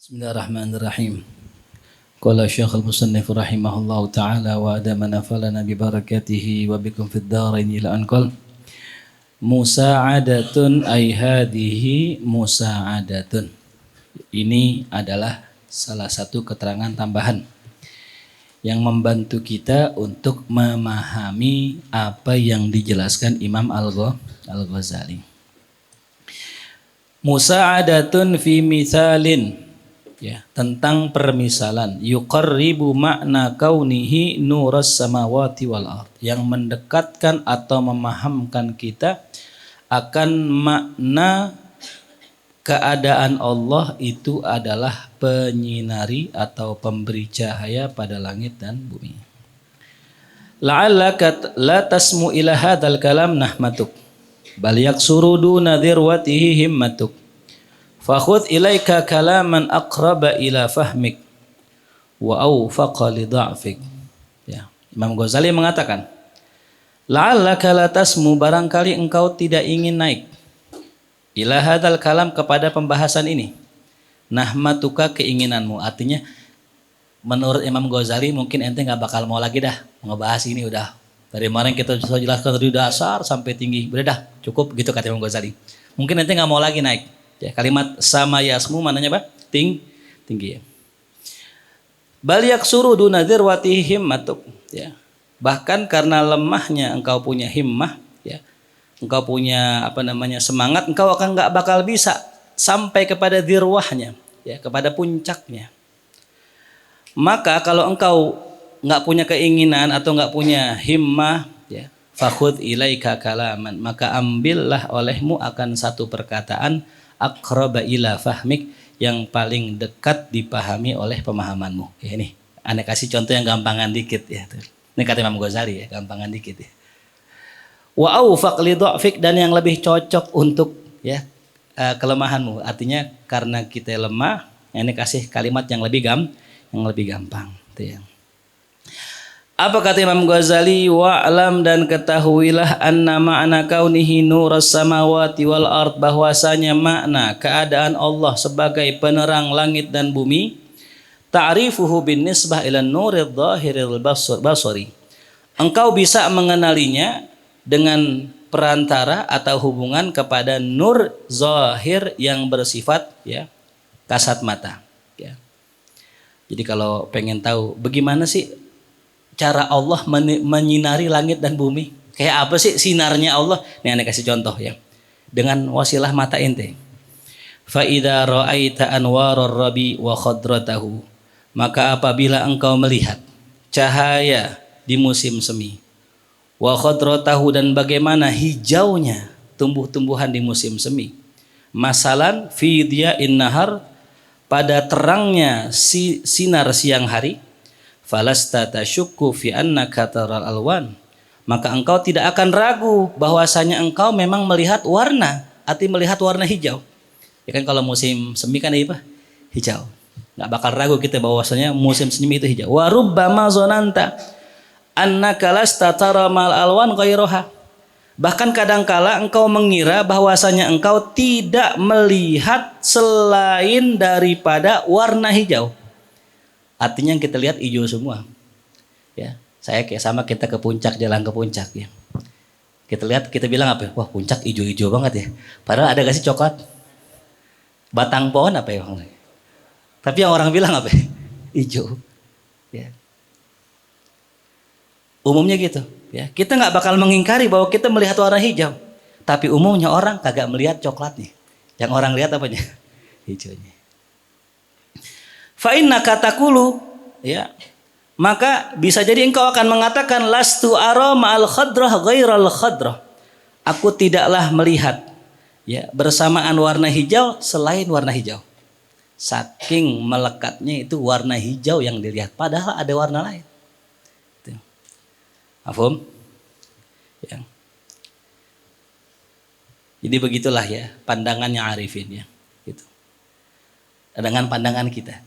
Bismillahirrahmanirrahim. Qala Syekh al-Musannif rahimahullahu taala wa adamana falana bi barakatihi wa bikum fid dharain ila anqal. Musa'adatun ay hadhihi musa'adatun. Ini adalah salah satu keterangan tambahan yang membantu kita untuk memahami apa yang dijelaskan Imam Al-Ghazali. Musa'adatun fi mithalin, ya, tentang permisalan, yuqarribu makna kaunihi nuras samawati wal ard, yang mendekatkan atau memahamkan kita akan makna keadaan Allah itu adalah penyinari atau pemberi cahaya pada langit dan bumi. La'allaka la tasmu ila hadzal kalam nahmatuk bal yaksuru duna dzirwatihi himmatuk fakhudh ilaika kalaman aqraba ila fahmik wa awfaqa li dha'fik. Ya, Imam Ghazali mengatakan, la'allaka la tasmu, barangkali engkau tidak ingin naik, ila hadzal kalam, kepada pembahasan ini, nahmatuka, keinginanmu. Artinya menurut Imam Ghazali mungkin ente nggak bakal mau lagi dah ngebahas ini, udah dari kemarin kita sudah jelaskan dari dasar sampai tinggi, udah dah cukup gitu kata Imam Ghazali. Mungkin ente nggak mau lagi naik. Ya, kalimat sama yasmu mananya apa? Tinggi ya. Bal yaksuru duna dzirwatihi himmatuk, ya. Bahkan karena lemahnya engkau punya himmah, ya. Engkau punya semangat, engkau akan nggak bakal bisa sampai kepada dzirwahnya, ya, kepada puncaknya. Maka kalau engkau nggak punya keinginan atau nggak punya himmah, ya, fakhudh ilaika kalaman, maka ambillah olehmu akan satu perkataan aqraba ila fahmik, yang paling dekat dipahami oleh pemahamanmu. Ya, ini aneh kasih contoh yang gampangan dikit ya. Ini kata Imam Ghazali ya, gampangan dikit ya. Wa awfaq li dha'fik, dan yang lebih cocok untuk, ya, kelemahanmu. Artinya karena kita lemah, ini kasih kalimat yang lebih gampang. Itu ya. Apa kata Imam Ghazali? Wa'lam, dan ketahuilah, anna ma'na kaunihi nuras samawati wal ard, bahwasanya makna keadaan Allah sebagai penerang langit dan bumi, ta'rifuhu bin nisbah ila nuril zahiril basari, engkau bisa mengenalinya dengan perantara atau hubungan kepada nur zahir yang bersifat, ya, kasat mata, ya. Jadi kalau pengen tahu bagaimana sih cara Allah menyinari langit dan bumi, kayak apa sih sinarnya Allah? Nih aneh kasih contoh ya, dengan wasilah mata ente. Fa idza ra'aita anwarar rabi wa khadratahu, maka apabila engkau melihat cahaya di musim semi, wa khadratahu, dan bagaimana hijaunya tumbuh-tumbuhan di musim semi, masalan fi diya'in nahar, pada terangnya sinar siang hari, falasta tasyukku fi annaka taral alwan, maka engkau tidak akan ragu bahwasanya engkau memang melihat warna, arti melihat warna hijau. Ya kan, kalau musim semi kan apa? Hijau. Nggak bakal ragu kita bahwasanya musim semi itu hijau. Wa rubbama zonanta annaka lasta tara mal alwan ghairaha, bahkan kadangkala engkau mengira bahwasanya engkau tidak melihat selain daripada warna hijau. Artinya yang kita lihat hijau semua, ya. Saya kayak sama kita ke puncak, jalan ke puncak, ya. Kita lihat, kita bilang apa? Wah, puncak hijau-hijau banget ya. Padahal ada gak sih coklat? Batang pohon apa ya? Tapi yang orang bilang apa? Hijau. Ya. Umumnya gitu, ya. Kita nggak bakal mengingkari bahwa kita melihat warna hijau, tapi umumnya orang kagak melihat coklatnya. Yang orang lihat apanya? Hijaunya. Fa inna katakulu, ya, maka bisa jadi engkau akan mengatakan lastu ara ma'al khadrah ghairal khadrah, aku tidaklah melihat, ya, bersamaan warna hijau selain warna hijau. Saking melekatnya itu warna hijau yang dilihat, padahal ada warna lain. Mafhum? Ya. Jadi begitulah ya pandangannya arifin, ya, gitu. Dengan pandangan kita,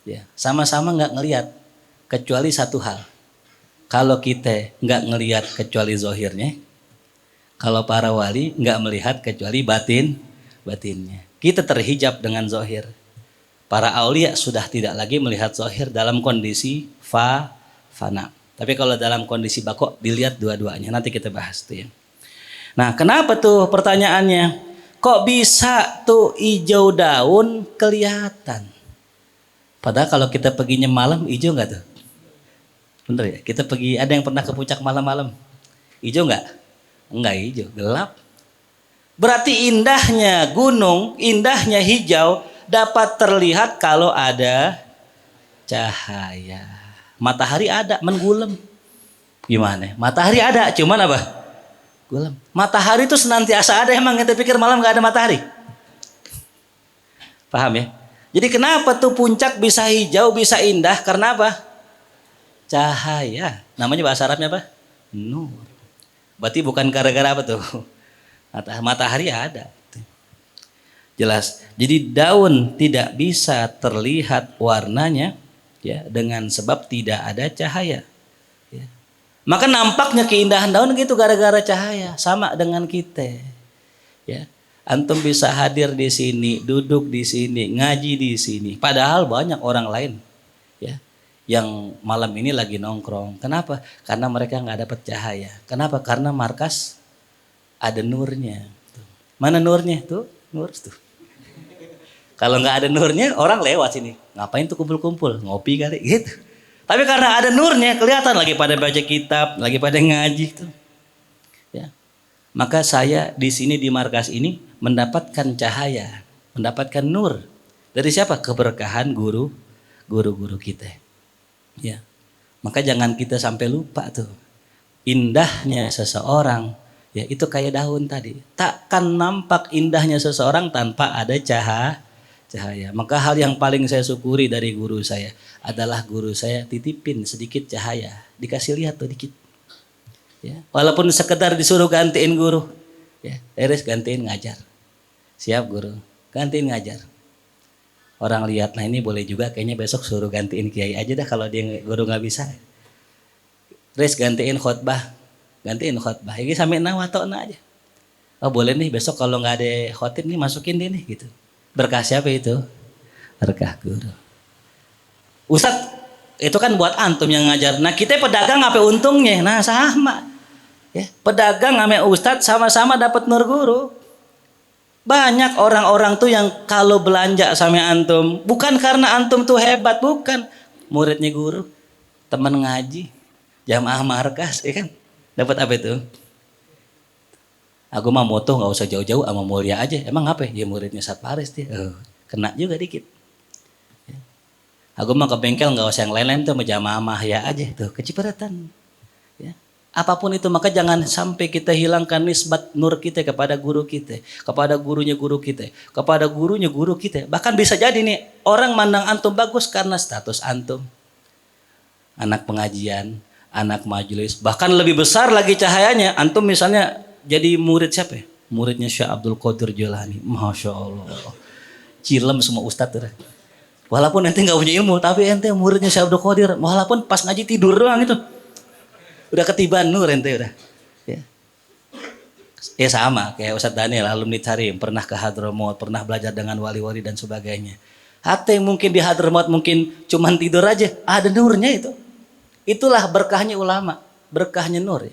ya, sama-sama nggak ngelihat kecuali satu hal. Kalau kita nggak ngelihat kecuali zahirnya, kalau para wali nggak melihat kecuali batinnya. Kita terhijab dengan zahir, Para aulia sudah tidak lagi melihat zahir dalam kondisi fana. Tapi kalau dalam kondisi bako dilihat dua-duanya. Nanti kita bahas tuh ya. Nah, kenapa tuh pertanyaannya? Kok bisa tuh hijau daun kelihatan? Padahal kalau kita perginya malam hijau nggak tuh? Bener ya? Kita pergi, ada yang pernah ke puncak malam-malam? Hijau nggak? Enggak hijau, gelap. Berarti indahnya gunung, indahnya hijau dapat terlihat kalau ada cahaya. Matahari ada, menggulem. Gimana? Matahari ada, cuman apa? Gulem. Matahari itu senantiasa ada, emang kita pikir malam nggak ada matahari? Paham ya? Jadi kenapa tuh puncak bisa hijau, bisa indah? Karena apa? Cahaya. Namanya bahasa Arabnya apa? Nur. Berarti bukan gara-gara apa tuh? Matahari ada. Jelas. Jadi daun tidak bisa terlihat warnanya ya dengan sebab tidak ada cahaya. Ya. Maka nampaknya keindahan daun gitu gara-gara cahaya. Sama dengan kita. Ya. Antum bisa hadir di sini, duduk di sini, ngaji di sini. Padahal banyak orang lain ya yang malam ini lagi nongkrong. Kenapa? Karena mereka nggak dapat cahaya. Kenapa? Karena markas ada nurnya. Tuh. Mana nurnya? Tuh, nur tuh. Kalau nggak ada nurnya, orang lewat sini. Ngapain tuh kumpul-kumpul? Ngopi kali gitu. Tapi karena ada nurnya, kelihatan lagi pada baca kitab, lagi pada ngaji tuh. Ya. Maka saya di sini di markas ini mendapatkan cahaya, mendapatkan nur. Dari siapa? Keberkahan guru-guru kita. Ya. Maka jangan kita sampai lupa tuh. Indahnya seseorang, ya itu kayak daun tadi. Takkan nampak indahnya seseorang tanpa ada cahaya. Maka hal yang paling saya syukuri dari guru saya adalah guru saya titipin sedikit cahaya. Dikasih lihat tuh dikit. Ya. Walaupun sekedar disuruh gantiin guru. Ya, Eris gantiin ngajar. Siap guru, gantiin ngajar. Orang lihat, nah ini boleh juga kayaknya besok suruh gantiin kiai aja dah kalau dia guru nggak bisa. Eris gantiin khotbah. Ini sampai nawatona aja. Oh boleh nih besok kalau nggak ada khotib nih masukin dia nih gitu. Berkah siapa itu? Berkah guru. Ustadz itu kan buat antum yang ngajar. Nah kita pedagang apa untungnya? Nah sama. Ya, pedagang sama ustadz sama-sama dapat nur guru. Banyak orang-orang tuh yang kalau belanja sama antum bukan karena antum tuh hebat, bukan. Muridnya guru, teman ngaji, jamaah markas, ya kan? Dapat apa itu? Aku mah moto nggak usah jauh-jauh sama mulia aja. Emang apa? Ya muridnya Ustadz Faris dia. Kena juga dikit. Ya. Aku mah ke bengkel nggak usah yang lain-lain tuh sama jamaah mahya aja tuh kecipratan. Ya. Apapun itu maka jangan sampai kita hilangkan nisbat nur kita kepada guru kita, kepada gurunya guru kita, kepada gurunya guru kita. Bahkan bisa jadi nih orang mandang antum bagus karena status antum. Anak pengajian, anak majelis, bahkan lebih besar lagi cahayanya. Antum misalnya jadi murid siapa ya? Muridnya Syekh Abdul Qadir Jilani. Masya Allah. Cilem semua ustadz tuh. Walaupun ente gak punya ilmu, tapi ente muridnya Syekh Abdul Qadir. Walaupun pas ngaji tidur doang itu. Udah ketiban nur ente udah. Ya sama kayak Ustadz Daniel, alumni Tarim. Pernah ke Hadramaut, pernah belajar dengan wali-wali dan sebagainya. Hatta yang mungkin di Hadramaut mungkin cuman tidur aja. Ada nurnya itu. Itulah berkahnya ulama. Berkahnya nur.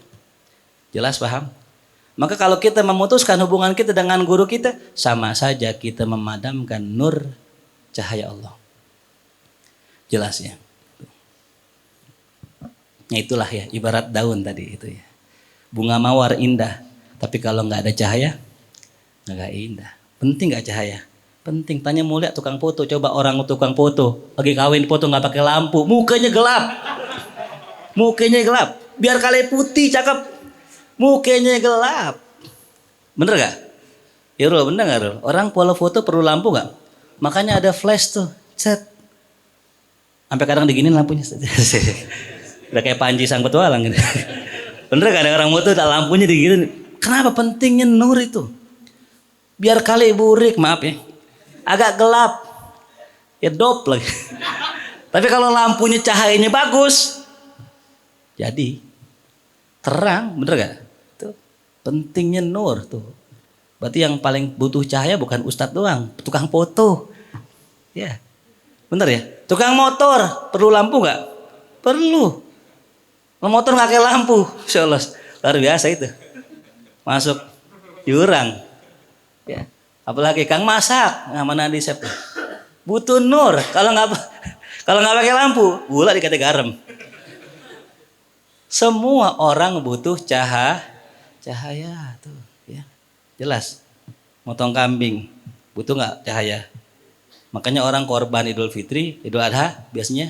Jelas paham? Maka kalau kita memutuskan hubungan kita dengan guru kita, sama saja kita memadamkan nur cahaya Allah. Jelas ya. Nah itulah ya, ibarat daun tadi itu ya. Bunga mawar indah, tapi kalau nggak ada cahaya, nggak indah. Penting nggak cahaya? Penting. Tanya mulia tukang foto, coba orang tukang foto lagi kawin foto nggak pakai lampu, mukanya gelap. Mukanya gelap. Biar kali putih cakep. Mukanya gelap. Bener gak? Ya Rul, bener gak Rul? Orang pola foto perlu lampu gak? Makanya ada flash tuh. Set. Sampai kadang diginin lampunya. Udah kayak Panji sang petualang gitu. Bener gak ada orang foto lampunya diginin? Kenapa pentingnya nur itu? Biar kali burik, maaf ya. Agak gelap. Ya dop lagi. Tapi kalau lampunya cahayanya bagus. Jadi terang, bener gak? Tuh, pentingnya nur tuh. Berarti yang paling butuh cahaya bukan ustadz doang, tukang foto. Ya. Bener ya? Tukang motor perlu lampu nggak? Perlu. Motor nggak pakai lampu, Insya Allah luar biasa itu. Masuk jurang. Ya. Apalagi Kang masak, nggak mana di siapa? Butuh nur. Kalau nggak pakai lampu, gula dikata garam. Semua orang butuh cahaya tuh, ya. Jelas. Motong kambing butuh nggak cahaya? Makanya orang korban Idul Fitri, Idul Adha biasanya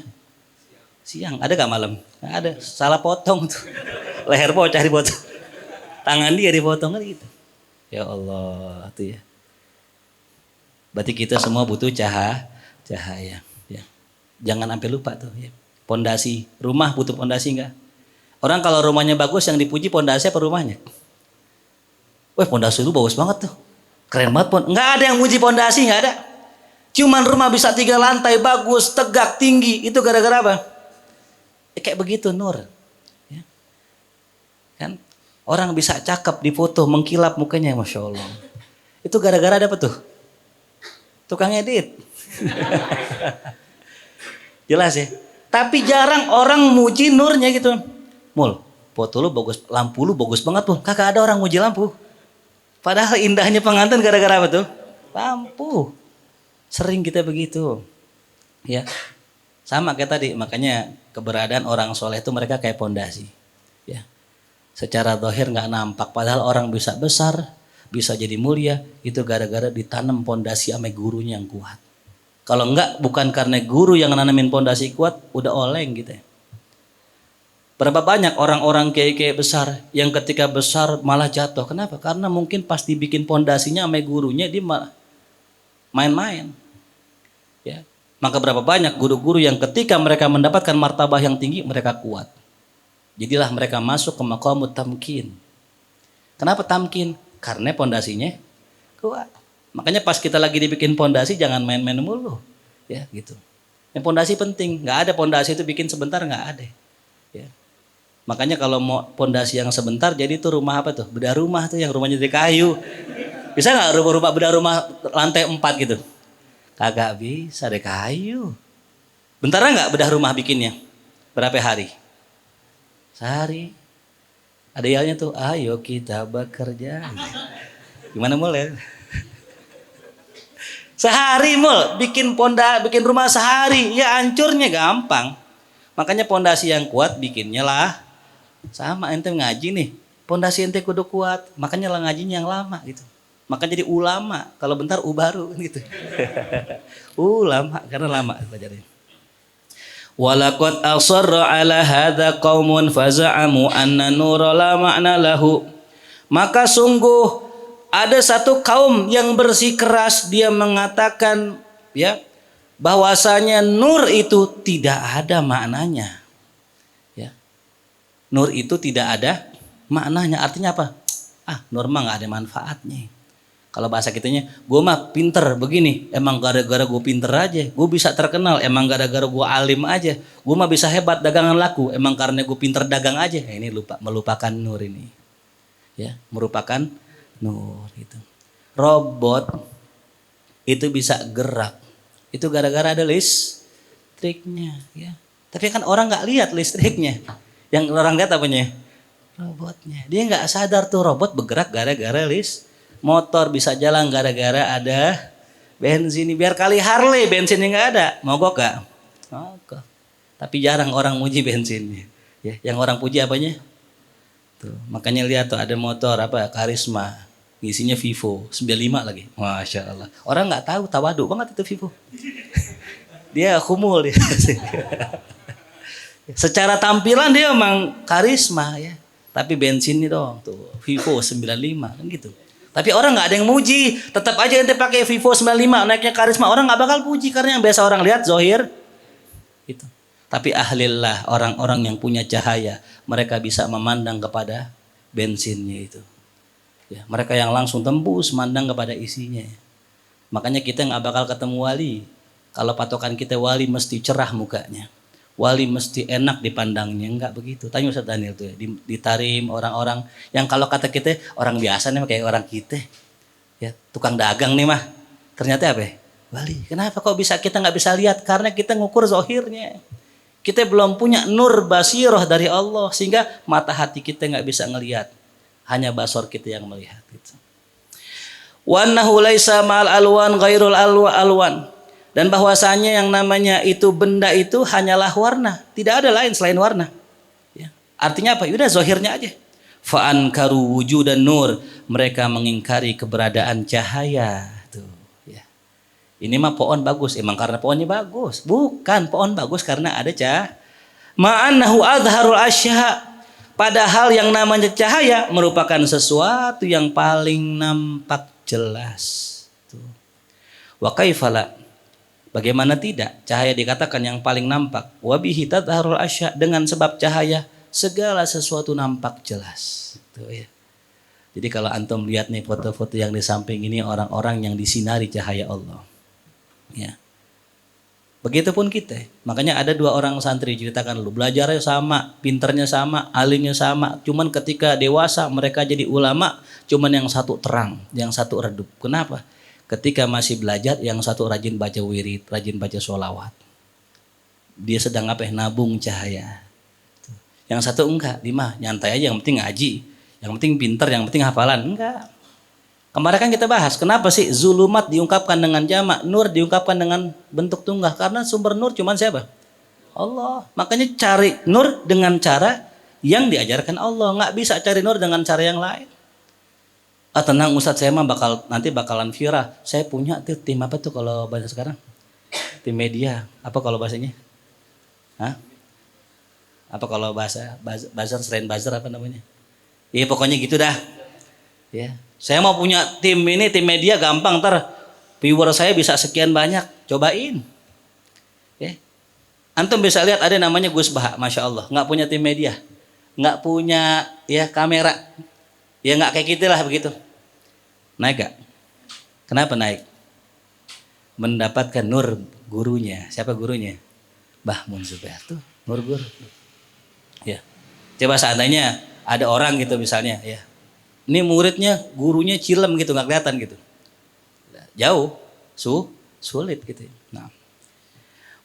siang. Ada gak malam? Nggak ada. Salah potong tuh. Leher bocah dipotong. Tangan dia dipotong kan gitu. Ya Allah tuh ya. Berarti kita semua butuh cahaya. Ya. Jangan sampai lupa tuh ya. Pondasi. Rumah butuh pondasi nggak? Orang kalau rumahnya bagus yang dipuji pondasi apa rumahnya? Wah pondasi lu bagus banget tuh. Keren banget pon. Nggak ada yang muji pondasi, nggak ada. Cuman rumah bisa 3 lantai bagus, tegak, tinggi. Itu gara-gara apa? Kayak begitu Nur. Ya. Kan? Orang bisa cakep di foto, mengkilap mukanya, Masya Allah. Itu gara-gara ada apa tuh? Tukang edit. Jelas ya. Tapi jarang orang muji nurnya gitu. Mul, foto lu bagus, lampu lu bagus banget tuh. Kagak ada orang muji lampu. Padahal indahnya pengantin gara-gara apa tuh? Lampu. Sering kita begitu. Ya. Sama kayak tadi, makanya keberadaan orang soleh itu mereka kayak pondasi. Ya. Secara zahir nggak nampak, padahal orang bisa besar, bisa jadi mulia, itu gara-gara ditanam pondasi sama gurunya yang kuat. Kalau enggak, bukan karena guru yang nanamin pondasi kuat, udah oleng gitu ya. Berapa banyak orang-orang kiai-kiai besar yang ketika besar malah jatuh. Kenapa? Karena mungkin pas dibikin pondasinya sama gurunya dia malah main-main. Ya. Maka berapa banyak guru-guru yang ketika mereka mendapatkan martabah yang tinggi, mereka kuat. Jadilah mereka masuk ke maqamut tamkin. Kenapa tamkin? Karena pondasinya kuat. Makanya pas kita lagi dibikin pondasi jangan main-main mulu. Ya, gitu. Yang pondasi penting. Nggak ada pondasi itu bikin sebentar, nggak ada. Ya. Makanya kalau mau pondasi yang sebentar, jadi itu rumah apa tuh? Bedah rumah tuh yang rumahnya dari kayu. Bisa nggak rumah bedah rumah lantai 4 gitu? Kagak bisa, ada kayu. Bentar nggak bedah rumah bikinnya? Berapa hari? Sehari. Ada yalnya tuh, ayo kita bekerja. Gimana mulai? Sehari mul, bikin rumah sehari, ya hancurnya gampang. Makanya pondasi yang kuat bikinnya lah. Sama ente ngaji nih, pondasi ente kudu kuat. Makanya lah ngajinya yang lama gitu. Makanya jadi ulama, kalau bentar baru gitu. Ulama karena lama belajarnya. Walaqad asarra ala hadza qaumun faza'amu anna nura la ma'na lahu. Maka sungguh ada satu kaum yang bersikeras, dia mengatakan ya bahwasanya nur itu tidak ada maknanya. Ya. Nur itu tidak ada maknanya. Artinya apa? Nur mah enggak ada manfaatnya. Kalau bahasa kitanya, gue mah pinter begini, emang gara-gara gue pinter aja, gue bisa terkenal, emang gara-gara gue alim aja, gue mah bisa hebat dagangan laku, emang karena gue pinter dagang aja. Ini melupakan nur ini, ya, merupakan nur itu. Robot itu bisa gerak, itu gara-gara ada listriknya, ya. Tapi kan orang nggak lihat listriknya, yang orang lihat apanya? Robotnya. Dia nggak sadar tuh robot bergerak gara-gara motor bisa jalan gara-gara ada bensin. Biar kali Harley bensinnya nggak ada, mogok gak? Mogok. Tapi jarang orang muji bensinnya. Ya, yang orang puji apanya? Tuh, makanya lihat tuh ada motor apa Karisma, isinya Vivo 95 lagi. Masya Allah. Orang nggak tahu, tawadu banget itu Vivo. Dia kumul dia. Secara tampilan dia emang Karisma ya. Tapi bensinnya dong tuh Vivo 95 kan gitu. Tapi orang nggak ada yang muji, tetap aja ente pakai Vivo 95 naiknya Karisma, orang nggak bakal puji karena yang biasa orang lihat zohir itu. Tapi ahlillah, orang-orang yang punya cahaya, mereka bisa memandang kepada bensinnya itu. Ya, mereka yang langsung tembus mandang kepada isinya. Makanya kita nggak bakal ketemu wali. Kalau patokan kita wali mesti cerah mukanya. Wali mesti enak dipandangnya, enggak begitu. Tanya Ustaz Daniel tuh ya, di Tarim orang-orang yang kalau kata kita orang biasa nih kayak orang kita. Ya, tukang dagang nih mah. Ternyata apa? Wali. Kenapa kok bisa kita nggak bisa lihat? Karena kita ngukur zahirnya. Kita belum punya nur basiroh dari Allah sehingga mata hati kita nggak bisa ngelihat. Hanya basor kita yang melihat. Gitu. Wa annahu laisa ma'al alwan ghairul alwan. Dan bahwasanya yang namanya itu benda itu hanyalah warna, tidak ada lain selain warna. Ya. Artinya apa? Udah zahirnya aja. Fa ankaru wujudan nur, mereka mengingkari keberadaan cahaya. Tuh, ya. Ini mah pohon bagus, emang karena pohonnya bagus. Bukan pohon bagus karena ada cahaya. Ma'annahu adharul asya. Padahal yang namanya cahaya merupakan sesuatu yang paling nampak jelas. Tuh. Wa kaifala. Bagaimana tidak? Cahaya dikatakan yang paling nampak. Wa bihi tadharul asya. Dengan sebab cahaya segala sesuatu nampak jelas. Tuh, ya. Jadi kalau antum lihat nih foto-foto yang di samping ini orang-orang yang disinari cahaya Allah. Ya. Begitupun kita. Makanya ada 2 orang santri ceritakan dulu, belajarnya sama, pinternya sama, alimnya sama. Cuman ketika dewasa mereka jadi ulama, cuman yang satu terang, yang satu redup. Kenapa? Ketika masih belajar, yang satu rajin baca wirid, rajin baca sholawat. Dia sedang apa? Nabung cahaya. Yang satu enggak, nyantai aja, yang penting ngaji, yang penting pinter, yang penting hafalan. Enggak. Kemarin kan kita bahas, kenapa sih zulumat diungkapkan dengan jamak, nur diungkapkan dengan bentuk tunggal? Karena sumber nur cuman siapa? Allah. Makanya cari nur dengan cara yang diajarkan Allah. Nggak bisa cari nur dengan cara yang lain. Ah tenang Ustadz, saya mah nanti bakalan viral. Saya punya tuh tim apa tuh kalau bahasa sekarang? Tim media. Apa kalau bahasanya? Hah? Apa kalau buzzer selain buzzer apa namanya? Iya pokoknya gitu dah. Ya. Saya mau punya tim ini, tim media gampang, ntar viewer saya bisa sekian banyak, cobain. Ya. Antum bisa lihat ada namanya Gus Baha, Masya Allah, nggak punya tim media, nggak punya ya kamera, ya nggak kayak gitulah begitu. Naik gak? Kenapa naik? Mendapatkan nur gurunya. Siapa gurunya? Mbah Mun Zubair tuh, nur guru. Ya. Coba seandainya ada orang gitu misalnya, ya. Ini muridnya, gurunya cilem gitu, nggak kelihatan gitu. Jauh, sulit gitu. Nah.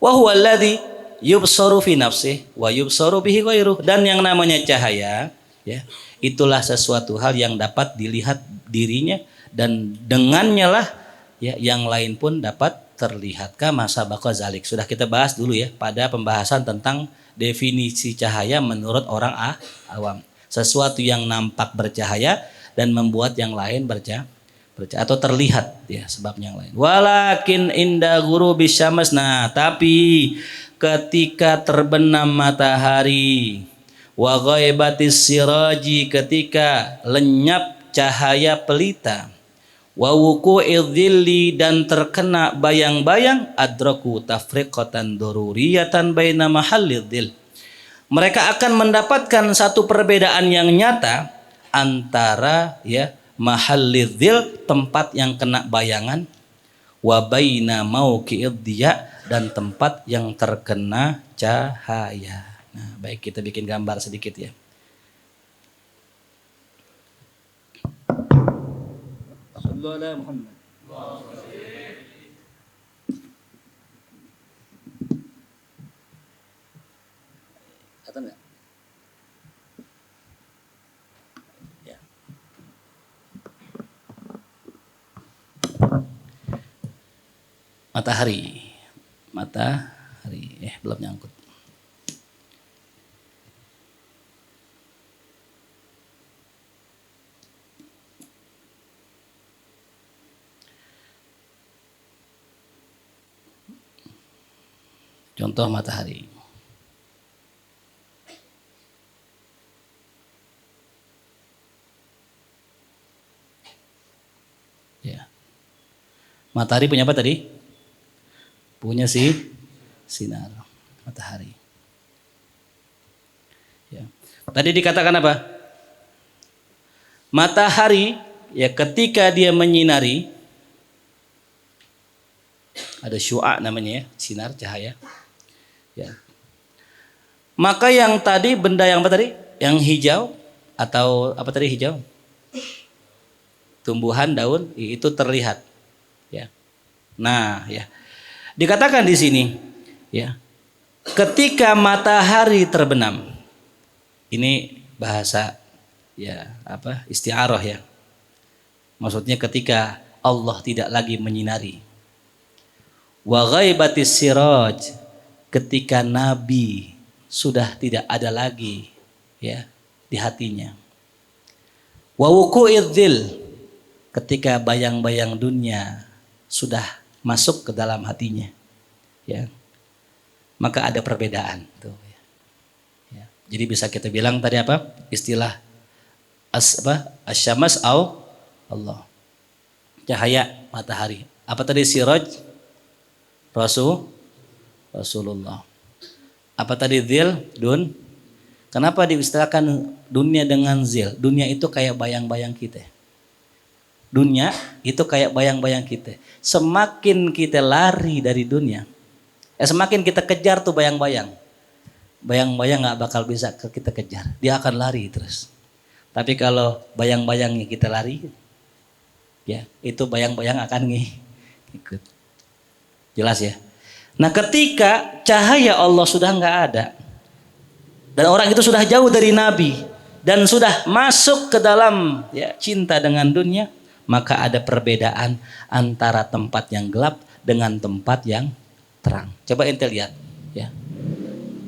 Wa huwa alladzi yubsaru fi nafsihi wa yubsaru bihi ghairuh. Dan yang namanya cahaya, ya, itulah sesuatu hal yang dapat dilihat dirinya dan dengannya lah ya yang lain pun dapat terlihat. Kama sabaqa zalik. Sudah kita bahas dulu ya pada pembahasan tentang definisi cahaya menurut orang awam. Sesuatu yang nampak bercahaya dan membuat yang lain bercahaya atau terlihat ya sebabnya yang lain. Walakin inda ghurubi syams. Nah, tapi ketika terbenam matahari, wa ghaibatis siraji, ketika lenyap cahaya pelita, wa wuqu'idz dhilli, dan terkena bayang-bayang, adraku tafriqatan daruriyatan baina mahallidz dhil. Mereka akan mendapatkan satu perbedaan yang nyata antara ya mahallidz, tempat yang kena bayangan, wa baina mauqi'idz diya, dan tempat yang terkena cahaya. Nah, baik kita bikin gambar sedikit ya. Sallallahu alaihi Muhammad. Kata enggak? Ya. Matahari. Belum nyangkut. Contoh matahari. Ya. Matahari punya apa tadi? Punya sinar matahari. Ya. Tadi dikatakan apa? Matahari ya ketika dia menyinari, ada syu'a namanya ya, sinar cahaya. Ya. Maka yang tadi benda yang apa tadi? Yang hijau atau apa tadi hijau? Tumbuhan, daun itu terlihat. Ya. Nah, ya. Dikatakan di sini, ya. Ketika matahari terbenam. Ini bahasa ya, isti'arah ya. Maksudnya ketika Allah tidak lagi menyinari. Wa ghaibatis siraj, ketika nabi sudah tidak ada lagi ya di hatinya. Wa wuku'idzil, ketika bayang-bayang dunia sudah masuk ke dalam hatinya. Ya. Maka ada perbedaan tuh. Ya. Jadi bisa kita bilang tadi apa? Istilah asyamas au Allah. Cahaya matahari. Apa tadi siraj? Rasulullah. Apa tadi zil? Kenapa diistilahkan dunia dengan zil? Dunia itu kayak bayang-bayang kita. Dunia itu kayak bayang-bayang kita. Semakin kita lari dari dunia, semakin kita kejar tuh bayang-bayang. Bayang-bayang gak bakal bisa kita kejar. Dia akan lari terus. Tapi kalau bayang-bayangnya kita lari, ya itu bayang-bayang akan ngikut. Jelas ya. Nah ketika cahaya Allah sudah gak ada, dan orang itu sudah jauh dari Nabi, dan sudah masuk ke dalam ya, cinta dengan dunia, maka ada perbedaan antara tempat yang gelap dengan tempat yang terang. Coba ente lihat ya.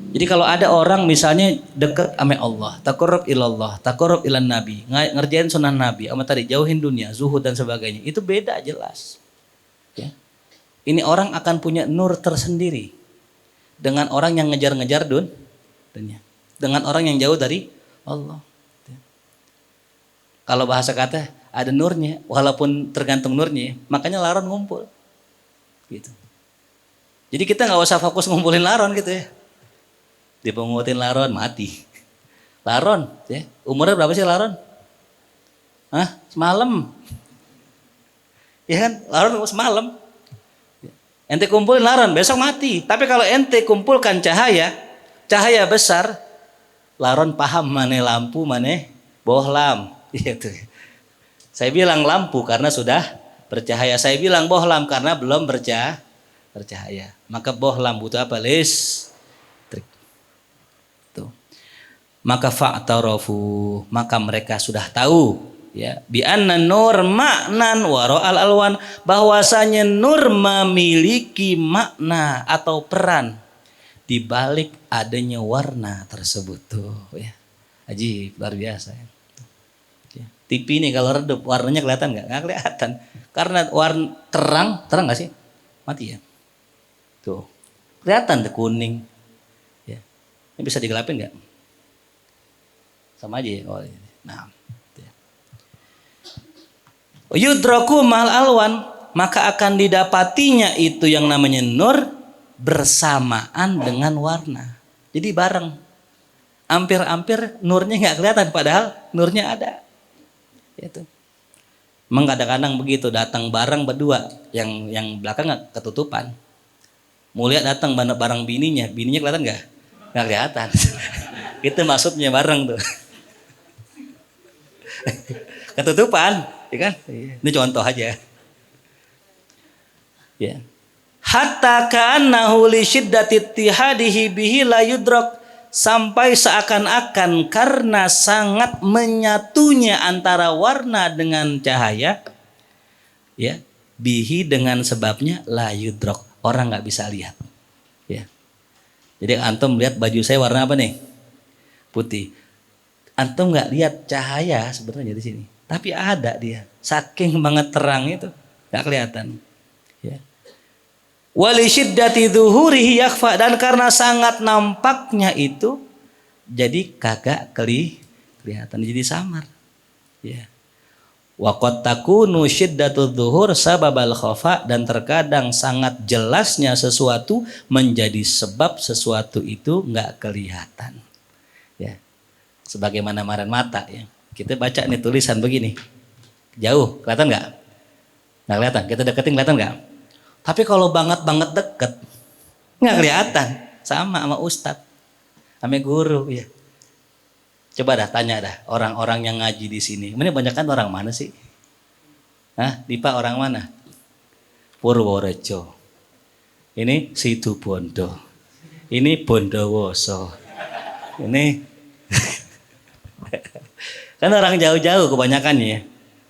Jadi kalau ada orang misalnya dekat sama Allah, taqarrub ilallah, taqarrub ilan nabi, ngerjain sunnah nabi, sama tadi jauhin dunia, zuhud dan sebagainya, itu beda jelas. Ya. Ini orang akan punya nur tersendiri dengan orang yang ngejar-ngejar dunia, dengan orang yang jauh dari Allah. Ya. Kalau bahasa kata ada nurnya, walaupun tergantung nurnya, makanya laron ngumpul. Gitu. Jadi kita nggak usah fokus ngumpulin laron gitu ya. Dipungutin laron mati. Laron, ya. Umurnya berapa sih laron? Hah? Semalam. Ya kan? Laron semalam. Ente kumpulin laron, besok mati. Tapi kalau ente kumpulkan cahaya besar, laron paham mana lampu, mana bohlam. Gitu. Saya bilang lampu karena sudah bercahaya. Saya bilang bohlam karena belum bercahaya. Maka bohlam butuh apa? Listrik. Tuh. Maka fa'tarafu, maka mereka sudah tahu ya, bi anna nur maknan wa ra'al alwan, bahwasanya nur memiliki makna atau peran di balik adanya warna tersebut tuh ya. Ajib, luar biasa ya. TV ini kalau redup warnanya kelihatan nggak? Nggak kelihatan. Karena warna terang nggak sih? Mati ya. Tuh, kelihatan tuh kuning. Ya, ini bisa digelapin nggak? Sama aja. Oh, nah, ya. Yudraku mal alwan, maka akan didapatinya itu yang namanya nur bersamaan dengan warna. Jadi bareng. Hampir-hampir nurnya nggak kelihatan, padahal nurnya ada. Itu. Memang kadang-kadang begitu, datang bareng berdua, yang belakang nggak ketutupan. Mulia datang bareng bininya kelihatan nggak? Nggak kelihatan. Itu maksudnya bareng tuh. Ketutupan, ya kan? Ini contoh aja. Ya. Hatta ka'annahu li syiddati ittihadihi bihi la yudrak, sampai seakan-akan karena sangat menyatunya antara warna dengan cahaya, ya, bihi dengan sebabnya la yudrak, orang nggak bisa lihat, ya. Jadi antum lihat baju saya warna apa nih? Putih. Antum nggak lihat cahaya sebenarnya di sini, tapi ada dia, saking banget terang itu nggak kelihatan, ya. Wali syiddati dhuhurihi yakhfa, dan karena sangat nampaknya itu jadi kagak kelihatan, jadi samar. Ya. Wa qad takunu syiddatu dhuhur sababal khafa, dan terkadang sangat jelasnya sesuatu menjadi sebab sesuatu itu enggak kelihatan. Ya. Sebagaimana maran mata ya. Kita baca nih tulisan begini. Jauh, kelihatan enggak? Enggak kelihatan. Kita deketin kelihatan enggak? Tapi kalau banget deket, nggak kelihatan. Sama ustadz, sama guru ya. Coba dah tanya dah orang-orang yang ngaji di sini. Ini banyak kan orang mana sih? Hah, Dipa orang mana? Purworejo. Ini Situbondo. Ini Bondowoso. Ini kan orang jauh-jauh kebanyakan ya.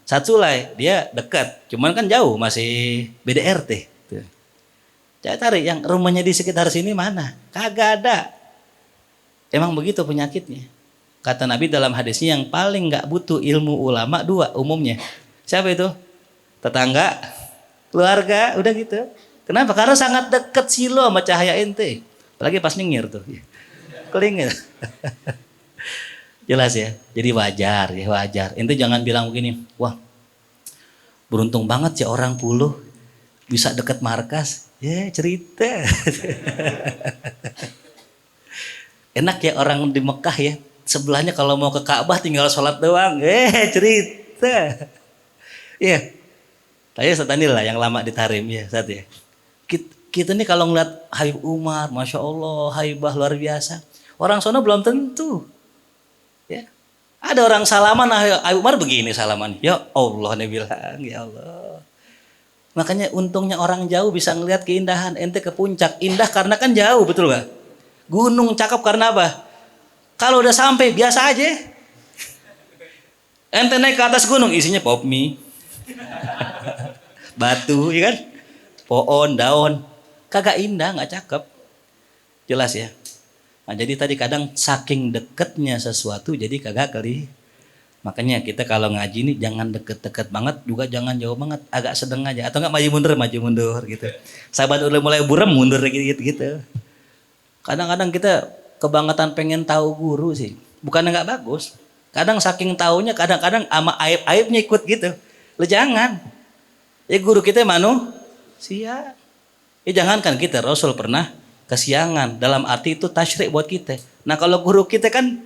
Satu lah dia dekat, cuman kan jauh masih beda RT. Tuh. Saya tarik yang rumahnya di sekitar sini mana? Kagak ada. Emang begitu penyakitnya. Kata Nabi dalam hadisnya yang paling nggak butuh ilmu ulama dua umumnya. Siapa itu? Tetangga, keluarga, udah gitu. Kenapa? Karena sangat dekat silo sama cahaya ente. Apalagi pas nyengir tuh. Kelingin. Jelas ya. Jadi wajar ya, wajar. Ente jangan bilang begini, wah beruntung banget ya orang Puluh bisa deket markas. Ya cerita. Enak ya orang di Mekah ya. Sebelahnya kalau mau ke Ka'bah tinggal sholat doang. Cerita. Iya. Saya Satanil lah yang lama di Tarim ya saat ya. Kita nih kalau ngeliat Habib Umar, Masya Allah, haibah luar biasa. Orang sono belum tentu. Ya. Ada orang salaman, Habib Umar begini salaman. Ya Allah, dia bilang, ya Allah. Makanya untungnya orang jauh bisa ngelihat keindahan. Ente ke puncak, indah karena kan jauh, betul gak? Gunung cakep karena apa? Kalau udah sampai, biasa aja. Ente naik ke atas gunung, isinya pop mie. Batu, ya kan? Pohon, daun. Kagak indah, gak cakep. Jelas ya? Nah, jadi tadi kadang saking deketnya sesuatu jadi kagak kali. Makanya kita kalau ngaji nih jangan deket-deket banget, juga jangan jauh banget, agak sedang aja. Atau enggak maju mundur gitu. Sahabat udah mulai buram mundur gitu. Kadang-kadang kita kebangetan pengen tahu guru sih. Bukannya nggak bagus. Kadang saking taunya kadang-kadang sama aib-aibnya ikut gitu. Lu jangan. Ya guru kita manusia. Ya jangan kan kita Rasul pernah kesiangan, dalam arti itu tasyrik buat kita. Nah kalau guru kita kan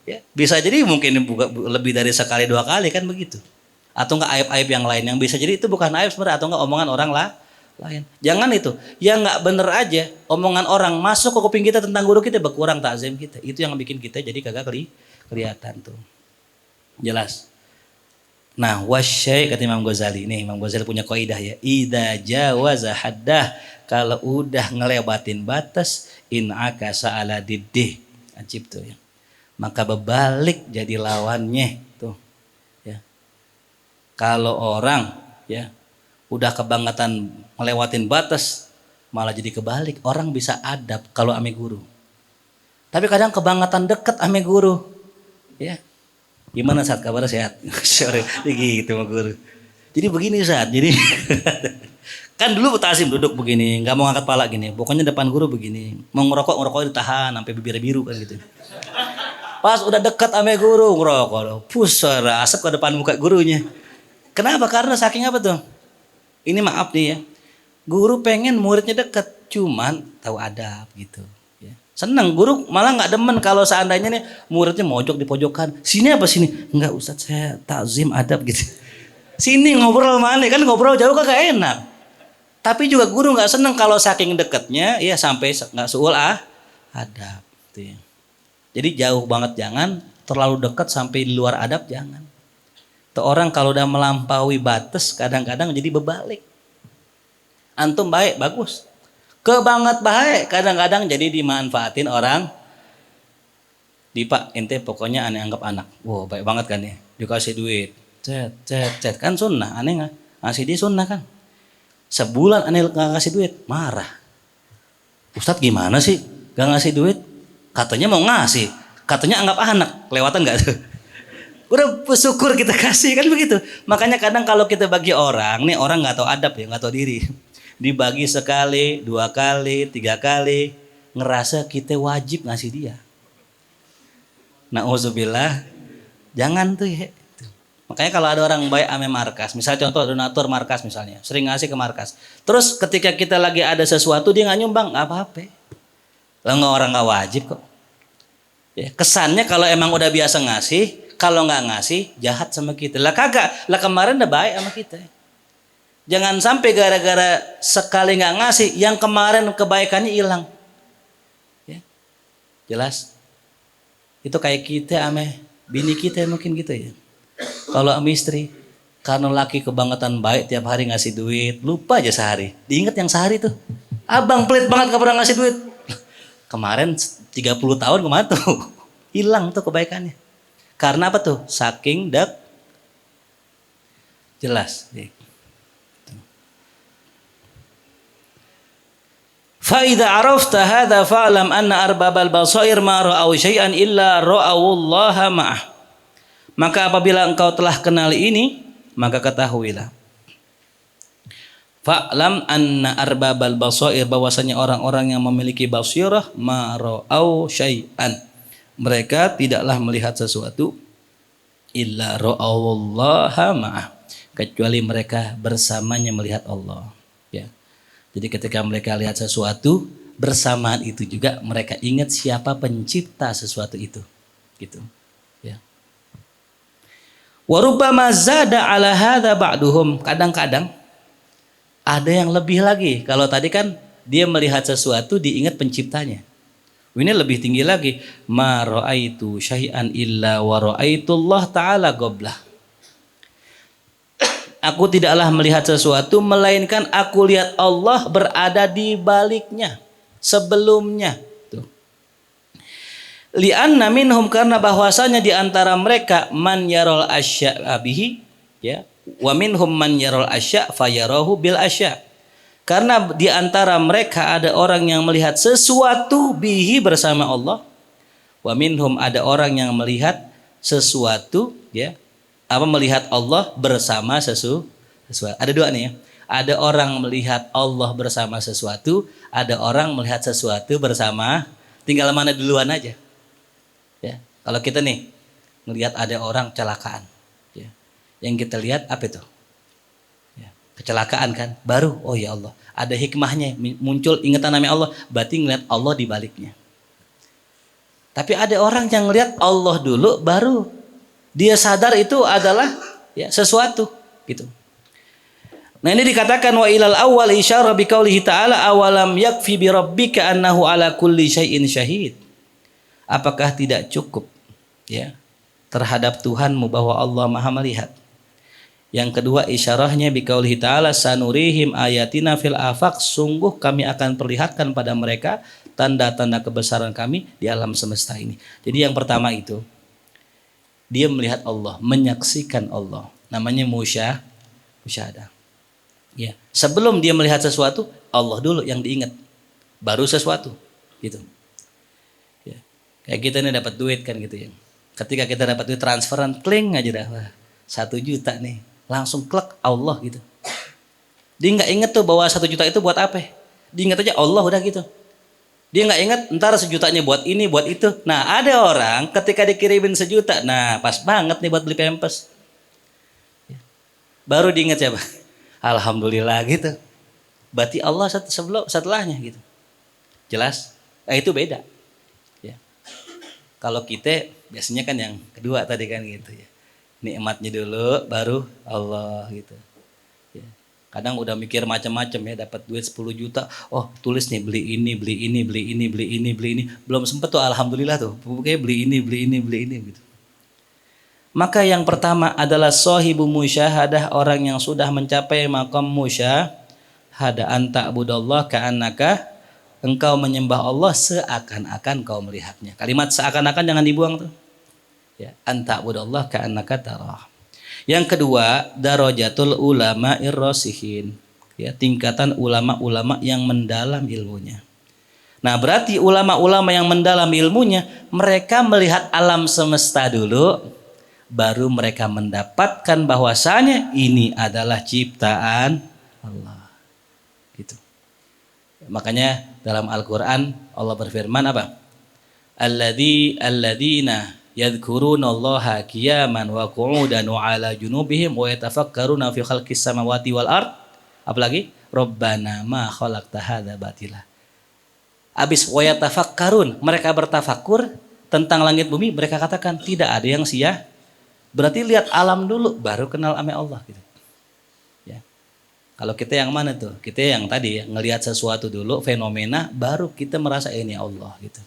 ya, bisa jadi mungkin lebih dari sekali dua kali kan begitu. Atau enggak aib-aib yang lain yang bisa jadi itu bukan aib sebenarnya, atau enggak omongan orang lain. Jangan itu. Yang enggak bener aja omongan orang masuk ke kuping kita tentang guru kita berkurang takzim kita. Itu yang bikin kita jadi kagak kelihatan tuh. Jelas. Nah, wasyai kata Imam Ghazali. Nih Imam Ghazali punya kaidah ya. Idza jawaza haddah, kalau udah ngelewatin batas in akasa ala diddih. Ajib tuh ya. Maka berbalik jadi lawannya tuh. Ya. Kalau orang ya udah kebangetan ngelewatin batas malah jadi kebalik. Orang bisa adab kalau ame guru. Tapi kadang kebangetan deket ame guru. Ya. Gimana saat kabar sehat? Sore gitu sama guru. Jadi begini saat, jadi kan dulu Tasim duduk begini, nggak mau ngangkat pala gini. Pokoknya depan guru begini, mau ngerokok ditahan sampai bibir biru kan gitu. Pas udah dekat ame guru ngerokok, pusar asap ke depan muka gurunya. Kenapa? Karena saking apa tuh? Ini maaf nih ya, guru pengen muridnya dekat, cuman tahu adab gitu. Seneng guru malah nggak demen kalau seandainya nih muridnya mojok di pojokan. Sini apa sini? Enggak Ustadz, saya takzim adab gitu. Sini ngobrol mana? Kan ngobrol jauh kagak enak. Tapi juga guru nggak seneng kalau saking dekatnya ya sampai nggak seul adab. Gitu ya. Jadi jauh banget jangan, terlalu dekat sampai di luar adab jangan. Tuh orang kalau udah melampaui batas kadang-kadang jadi berbalik. Antum baik bagus. Kebanget baik kadang-kadang jadi dimanfaatin orang. Di Pak ente pokoknya aneh anggap anak. Wow baik banget kan ya. Dikasih duit. Cet kan sunnah. Aneh nggak? Ngasih dia sunnah kan. Sebulan aneh nggak ngasih duit. Marah. Ustadz gimana sih? Gak ngasih duit? Katanya mau ngasih. Katanya anggap anak. Kelewatan nggak tuh? Udah bersyukur kita kasih kan begitu. Makanya kadang kalau kita bagi orang. Nih orang nggak tahu adab ya. Nggak tahu diri. Dibagi sekali, 2 kali, 3 kali, ngerasa kita wajib ngasih dia. Na'udzubillah, jangan tuh ya. Makanya kalau ada orang baik ame markas, misalnya contoh donatur markas misalnya, sering ngasih ke markas. Terus ketika kita lagi ada sesuatu dia nggak nyumbang, nggak apa-apa. Lah orang nggak wajib kok. Ya, kesannya kalau emang udah biasa ngasih, kalau nggak ngasih jahat sama kita. Lah kagak, lah kemarin udah baik sama kita. Jangan sampai gara-gara sekali nggak ngasih, yang kemarin kebaikannya hilang. Ya, jelas. Itu kayak kita ame bini kita mungkin gitu ya. Kalau ame istri, Karena laki kebangetan baik tiap hari ngasih duit, lupa aja sehari. Diinget yang sehari tuh. Abang pelit banget gak pernah ngasih duit. Kemarin 30 tahun kemana tuh? Hilang tuh kebaikannya. Karena apa tuh? Saking jelas. Fa idza arafta hadza fa'lam anna arbabal basair ma ra'au syai'an illa ra'awullaha ma'ah. Maka apabila engkau telah kenal ini, maka ketahuilah. Fa'lam anna arbabal basair, bahwasanya orang-orang yang memiliki basirah ma ra'au syai'an, mereka tidaklah melihat sesuatu illa ra'awullaha ma'ah, kecuali mereka bersamanya melihat Allah. Ya. Jadi ketika mereka lihat sesuatu, bersamaan itu juga mereka ingat siapa pencipta sesuatu itu. Gitu. Ya. Wa rubbama zada ala hadza ba'duhum, kadang-kadang ada yang lebih lagi. Kalau tadi kan dia melihat sesuatu diingat penciptanya. Ini lebih tinggi lagi. Ma ra'aitu syai'an illa wa ra'aitullah ta'ala goblah. Aku tidaklah melihat sesuatu melainkan aku lihat Allah berada di baliknya, sebelumnya. Li'anna minhum, karena bahwasanya di antara mereka man yarol asya' bihi, ya, wa minhum man yarol asya' fayarahu bil asya'. Karena di antara mereka ada orang yang melihat sesuatu bihi bersama Allah, wa minhum, ada orang yang melihat sesuatu, ya, apa, melihat Allah bersama sesuatu. Ada dua nih ya. Ada orang melihat Allah bersama sesuatu, ada orang melihat sesuatu bersama, tinggal mana duluan aja. Ya, kalau kita nih melihat ada orang kecelakaan, ya, yang kita lihat apa itu? Ya, kecelakaan kan, baru oh ya Allah, ada hikmahnya, muncul ingatan namanya Allah, berarti ngeliat Allah di baliknya. Tapi ada orang yang ngelihat Allah dulu, baru dia sadar itu adalah, ya, sesuatu, gitu. Nah ini dikatakan wa ilal awwal isyara bi qaulihi ta'ala awalam yakfi bi rabbika annahu ala kulli syai'in syahid. Apakah tidak cukup, ya, terhadap Tuhanmu bahwa Allah Maha melihat. Yang kedua isyarahnya bi qaulihi ta'ala sanurihim ayatina fil afaq, sungguh kami akan perlihatkan pada mereka tanda-tanda kebesaran kami di alam semesta ini. Jadi yang pertama itu dia melihat Allah, menyaksikan Allah. Namanya musyahadah. Ya, sebelum dia melihat sesuatu, Allah dulu yang diingat, baru sesuatu, gitu. Ya. Kayak kita ini dapat duit kan gitu ya. Ketika kita dapat duit transferan, kling aja dah, wah, 1 juta nih, langsung klek Allah gitu. Dia nggak inget tuh bahwa 1 juta itu buat apa? Dia ingat aja Allah udah gitu. Dia nggak ingat ntar 1 jutanya buat ini, buat itu. Nah ada orang ketika dikirimin 1 juta, nah pas banget nih buat beli pampers. Baru diingat siapa? Alhamdulillah gitu. Berarti Allah setelahnya gitu. Jelas? Nah, itu beda. Ya. Kalau kita biasanya kan yang kedua tadi kan gitu ya. Nikmatnya dulu baru Allah gitu. Ya. Kadang udah mikir macam-macam ya, dapat duit 10 juta. Oh, tulis nih beli ini, beli ini, beli ini, beli ini, beli ini. Belum sempet tuh alhamdulillah tuh. Pokoknya beli ini, beli ini, beli ini gitu. Maka yang pertama adalah sahibu musyahadah, orang yang sudah mencapai maqam musyahadah. Anta budallah ka'annaka, engkau menyembah Allah seakan-akan kau melihatnya. Kalimat seakan-akan jangan dibuang tuh. Ya, anta budallah ka'annaka tarah. Yang kedua, darajatul ulama'ir rasihin. Ya, tingkatan ulama-ulama yang mendalam ilmunya. Nah, berarti ulama-ulama yang mendalam ilmunya, mereka melihat alam semesta dulu, baru mereka mendapatkan bahwasanya ini adalah ciptaan Allah. Gitu. Makanya dalam Al-Qur'an Allah berfirman apa? Alladzina yadhkurunallaha qiyaman wa qu'udan wa 'ala junubihim wa yatafakkaruna fi khalqis samawati wal ard. Apalagi? Rabbana ma khalaqta hadza batila. Habis wa yatafakkarun, mereka bertafakur tentang langit bumi, mereka katakan tidak ada yang sia. Berarti lihat alam dulu baru kenal ame Allah gitu. Ya. Kalau kita yang mana tuh? Kita yang tadi ya, ngelihat sesuatu dulu fenomena baru kita merasa ini Allah gitu.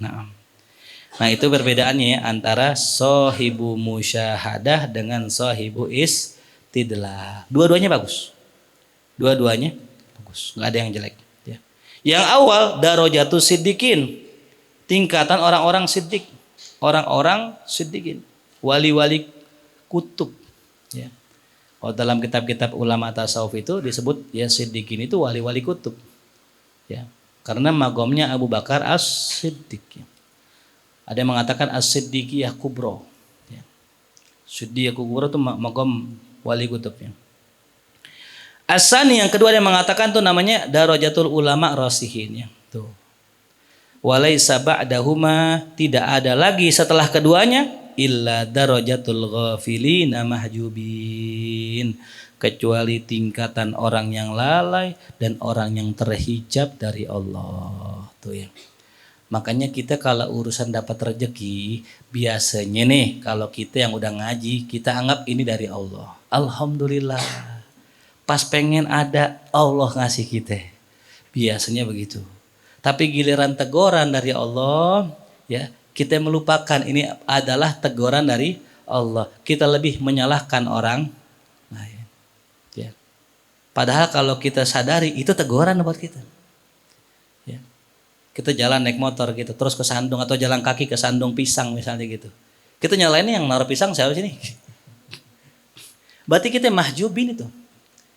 Nah, itu perbedaannya ya, antara sahibu musyahadah dengan sahibu tidlah. Dua-duanya bagus. Dua-duanya bagus. Nggak ada yang jelek. Ya. Yang awal darajatus siddiqin. Tingkatan orang-orang siddiq. Orang-orang siddiqin. Wali-wali kutub. Ya. Kalau dalam kitab-kitab ulama tasawuf itu disebut ya siddiqin itu wali-wali kutub. Ya. Karena magomnya Abu Bakar As-Siddiq. Ya. Ada yang mengatakan As-Siddiqiyah Kubro. Ya. Siddiqiyah Kubro itu magom wali kutubnya. Asani yang kedua yang mengatakan tuh namanya darajatul ulama rasihin ya. Tuh. Walaisa ba'dahuma, tidak ada lagi setelah keduanya illa darajatul ghafilina mahjubin, kecuali tingkatan orang yang lalai dan orang yang terhijab dari Allah. Tuh ya. Makanya kita kalau urusan dapat rezeki, biasanya nih kalau kita yang udah ngaji, kita anggap ini dari Allah. Alhamdulillah. Pas pengen ada, Allah ngasih kita. Biasanya begitu. Tapi giliran teguran dari Allah, ya kita melupakan ini adalah teguran dari Allah. Kita lebih menyalahkan orang lain. Ya. Padahal kalau kita sadari itu teguran buat kita. Ya. Kita jalan naik motor gitu, terus kesandung atau jalan kaki kesandung pisang misalnya gitu. Kita nyalainnya yang naruh pisang siapa sini? Berarti kita mahjubin itu.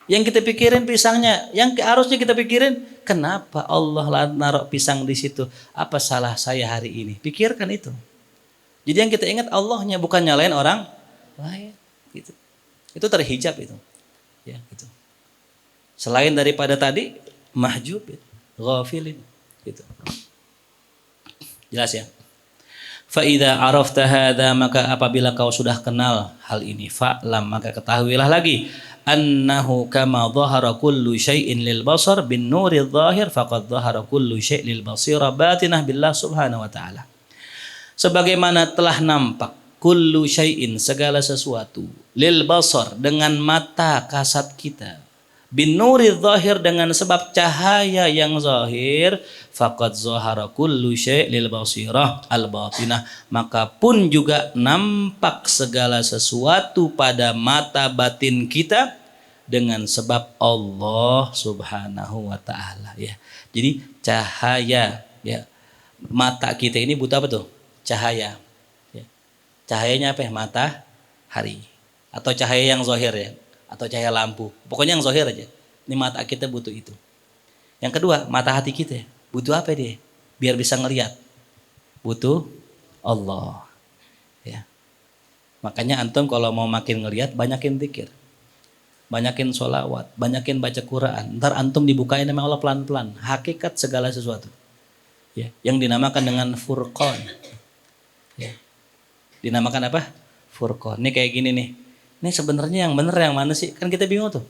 Yang kita pikirin pisangnya, yang harusnya kita pikirin kenapa Allah naruh pisang di situ? Apa salah saya hari ini? Pikirkan itu. Jadi yang kita ingat Allahnya, bukan nyalain orang lain. Gitu. Itu terhijab itu. Ya, gitu. Selain daripada tadi mahjub, ghafilin. Gitu. Jelas ya? Fa'idha arafta hadha, maka apabila kau sudah kenal hal ini, fa'lam, maka ketahuilah lagi annahu kama dhahara kullu syai'in lil basar bin nuri dhahir faqad dhahara kullu syai' lil basira batinah billah subhanahu wa ta'ala. Sebagaimana telah nampak kullu syai'in, segala sesuatu, lil basar, dengan mata kasat kita, bin nuri dhahir, dengan sebab cahaya yang zahir, faqad zahara kullu syai' lil basirah al batinah, maka pun juga nampak segala sesuatu pada mata batin kita dengan sebab Allah subhanahu wa ta'ala ya. Jadi cahaya ya, mata kita ini butuh apa tuh? Cahaya ya. Cahayanya apa ya? Matahari atau cahaya yang zahir ya, atau cahaya lampu, pokoknya yang zahir aja. Ini mata kita butuh itu. Yang kedua, mata hati kita butuh apa dia? Biar bisa ngelihat. Butuh Allah. Ya. Makanya antum kalau mau makin ngelihat, banyakin zikir. Banyakin sholawat, banyakin baca Quran. Ntar antum dibukain sama Allah pelan-pelan. Hakikat segala sesuatu. Ya. Yang dinamakan dengan furqan. Ya. Dinamakan apa? Furqan. Ini kayak gini nih. Ini sebenarnya yang benar yang mana sih? Kan kita bingung tuh.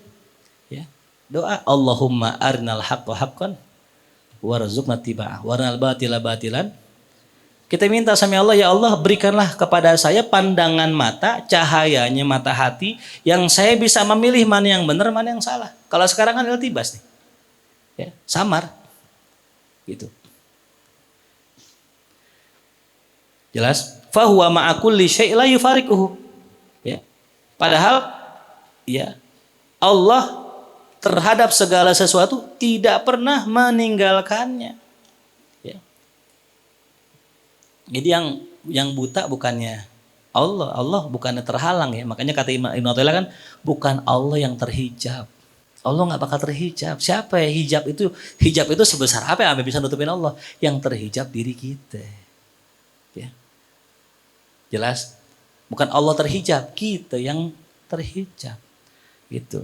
Ya. Doa Allahumma arinal haqqa haqqan warzuqna tiba'ah warinal batila batilan. Kita minta sama Allah, ya Allah berikanlah kepada saya pandangan mata, cahayanya mata hati, yang saya bisa memilih mana yang benar, mana yang salah. Kalau sekarang kan iltibas nih. Ya, samar. Gitu. Jelas? Fahuwa ma'a kulli syai' la yufariquhu. Ya. Padahal ya Allah terhadap segala sesuatu tidak pernah meninggalkannya. Ya. Jadi yang buta bukannya Allah, Allah bukannya terhalang ya. Makanya kata Ibnu Athaillah kan bukan Allah yang terhijab. Allah nggak bakal terhijab. Siapa ya hijab itu? Hijab itu sebesar apa yang bisa nutupin Allah? Yang terhijab diri kita. Ya. Jelas? Bukan Allah terhijab, kita yang terhijab. Gitu.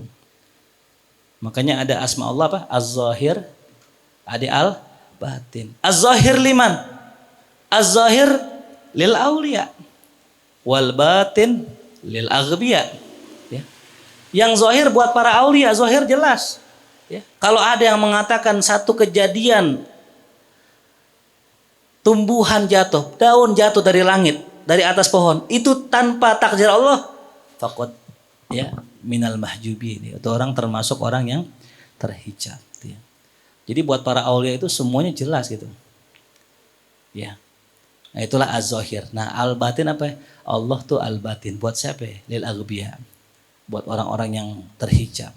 Makanya ada asma Allah apa? Az-Zahir, ada Al-Batin. Az-Zahir liman? Az-Zahir lil auliya, wal batin lil aghbiya. Ya. Yang zahir buat para aulia, zahir jelas. Ya. Kalau ada yang mengatakan satu kejadian tumbuhan jatuh, daun jatuh dari langit, dari atas pohon, itu tanpa takdir Allah, faqad ya minal mahjubin, itu orang termasuk orang yang terhijab. Ya. Jadi buat para aulia itu semuanya jelas gitu. Ya. Nah itulah az-zahir. Nah al-batin apa? Allah tuh al-batin buat siapa? Lil aghbiya. buat orang-orang yang terhijab,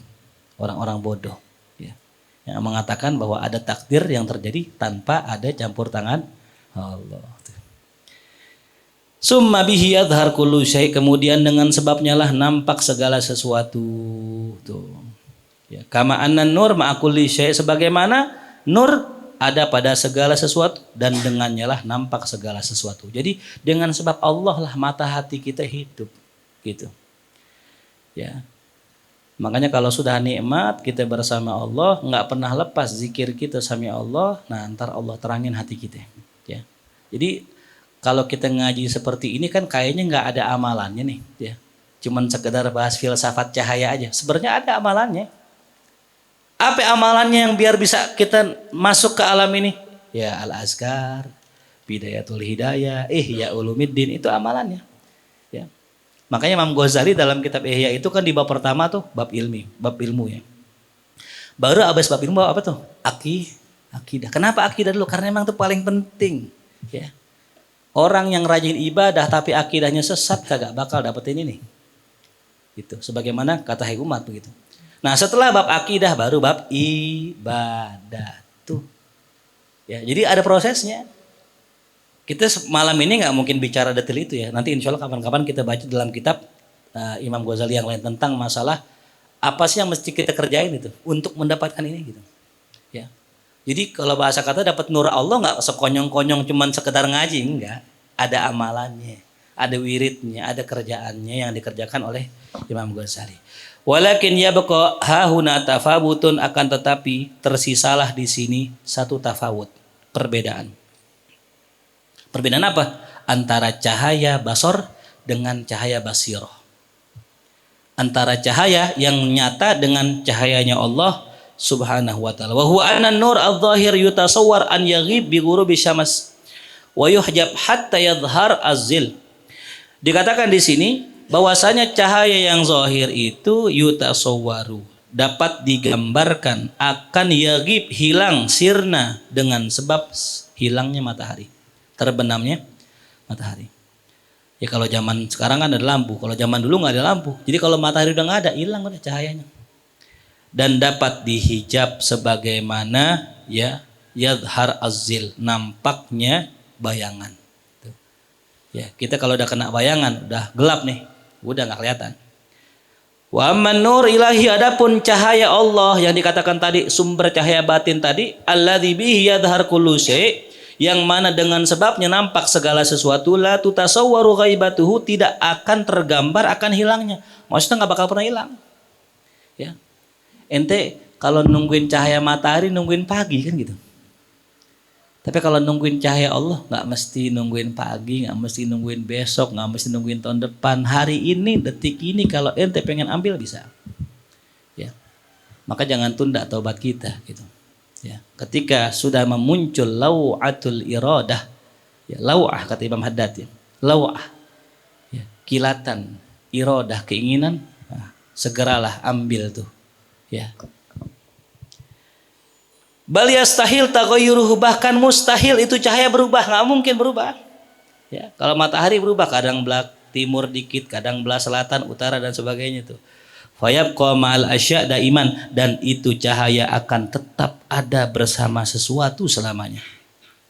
orang-orang bodoh, ya, yang mengatakan bahwa ada takdir yang terjadi tanpa ada campur tangan Allah. Summa bihi yadhhar kullu syai', kemudian dengan sebabnya lah nampak segala sesuatu. Tuh. Ya, kama annan nur ma'a kulli syai', sebagaimana nur ada pada segala sesuatu dan dengannya lah nampak segala sesuatu. Jadi dengan sebab Allah lah mata hati kita hidup, gitu. Ya. Makanya kalau sudah nikmat kita bersama Allah, nggak pernah lepas zikir kita sama Allah, nah ntar Allah terangin hati kita. Ya. Jadi kalau kita ngaji seperti ini kan kayaknya nggak ada amalannya nih, ya. Cuman sekedar bahas filsafat cahaya aja. Sebenarnya ada amalannya. Apa amalannya yang biar bisa kita masuk ke alam ini? Ya al-azkar, bidayatul hidayah, ihya ulumiddin, itu amalannya. Ya. Makanya Imam Ghazali dalam kitab Ihya itu kan di bab pertama tuh bab ilmu ya. Baru abis bab ilmu apa tuh? Akidah. Kenapa akidah dulu? Karena memang itu paling penting, ya. Orang yang rajin ibadah tapi akidahnya sesat kagak bakal dapetin ini. Gitu. Sebagaimana kata Umat begitu. Nah, setelah bab akidah baru bab ibadah tuh. Ya, jadi ada prosesnya. Kita malam ini nggak mungkin bicara detail itu ya. Nanti insya Allah kapan-kapan kita baca dalam kitab Imam Ghazali yang lain tentang masalah apa sih yang mesti kita kerjain itu untuk mendapatkan ini gitu. Ya. Jadi kalau bahasa kata dapat nur Allah nggak sekonyong-konyong cuman sekedar ngaji, enggak. Ada amalannya, ada wiridnya, ada kerjaannya yang dikerjakan oleh Imam Ghazali. Walakin yabqa hahuna tafawutun, akan tetapi tersisalah di sini satu tafawut, perbedaan. Perbedaan apa? Antara cahaya basor dengan cahaya basirah. Antara cahaya yang nyata dengan cahayanya Allah Subhanahu wa ta'ala. Wa huwa anna nur adh-dhahir yutasawwar an yaghib bi ghurubi syams wa yuhjab hatta yadhhar az-zil. Dikatakan di sini bahwasanya cahaya yang zahir itu yutasawwaru, dapat digambarkan, akan yaghib, hilang, sirna, dengan sebab hilangnya matahari, terbenamnya matahari. Ya kalau zaman sekarang kan ada lampu, kalau zaman dulu nggak ada lampu. Jadi kalau matahari udah nggak ada, hilang udah cahayanya. Dan dapat dihijab sebagaimana ya yadhhar azil, nampaknya bayangan. Tuh. Ya, kita kalau udah kena bayangan, udah gelap nih, udah nggak kelihatan. Wa amman nur ilahi, adapun cahaya Allah yang dikatakan tadi, sumber cahaya batin tadi, alladzi bihi yadhhar kullu syai', yang mana dengan sebabnya nampak segala sesuatu, la tutasawwaru ghaibatuhu, tidak akan tergambar akan hilangnya. Maksudnya nggak bakal pernah hilang. Ya. Ente kalau nungguin cahaya matahari nungguin pagi kan gitu. Tapi kalau nungguin cahaya Allah nggak mesti nungguin pagi, nggak mesti nungguin besok, nggak mesti nungguin tahun depan. Hari ini, detik ini, kalau ente pengen ambil bisa. Ya, maka jangan tunda taubat kita gitu. Ya, ketika sudah memuncul lau'atul iradah, ya, lau'ah kata Imam Haddad ya, lau'ah, ya, kilatan iradah, keinginan, nah, segeralah ambil tuh. Ya. Bal yastahil taghayyuruhu, bahkan mustahil itu cahaya berubah, nggak mungkin berubah. Ya, kalau matahari berubah kadang belah timur dikit, kadang belah selatan, utara dan sebagainya itu. Fayabqa ma'al asya' daiman, dan itu cahaya akan tetap ada bersama sesuatu selamanya.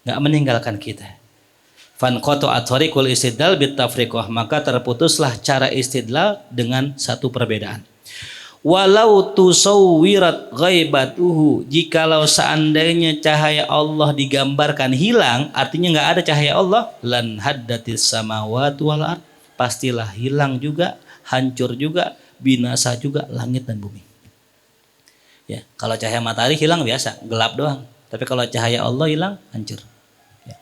Nggak meninggalkan kita. Fanqata'at thariqul istidlal bitafriqah, maka terputuslah cara istidlal dengan satu perbedaan. Walau tusawwirat ghaibatuhu, jikalau seandainya cahaya Allah digambarkan hilang, artinya nggak ada cahaya Allah, lan haddatis samawati wal ard, pastilah hilang juga, hancur juga, binasa juga langit dan bumi. Ya, kalau cahaya matahari hilang biasa, gelap doang. Tapi kalau cahaya Allah hilang, hancur. Ya.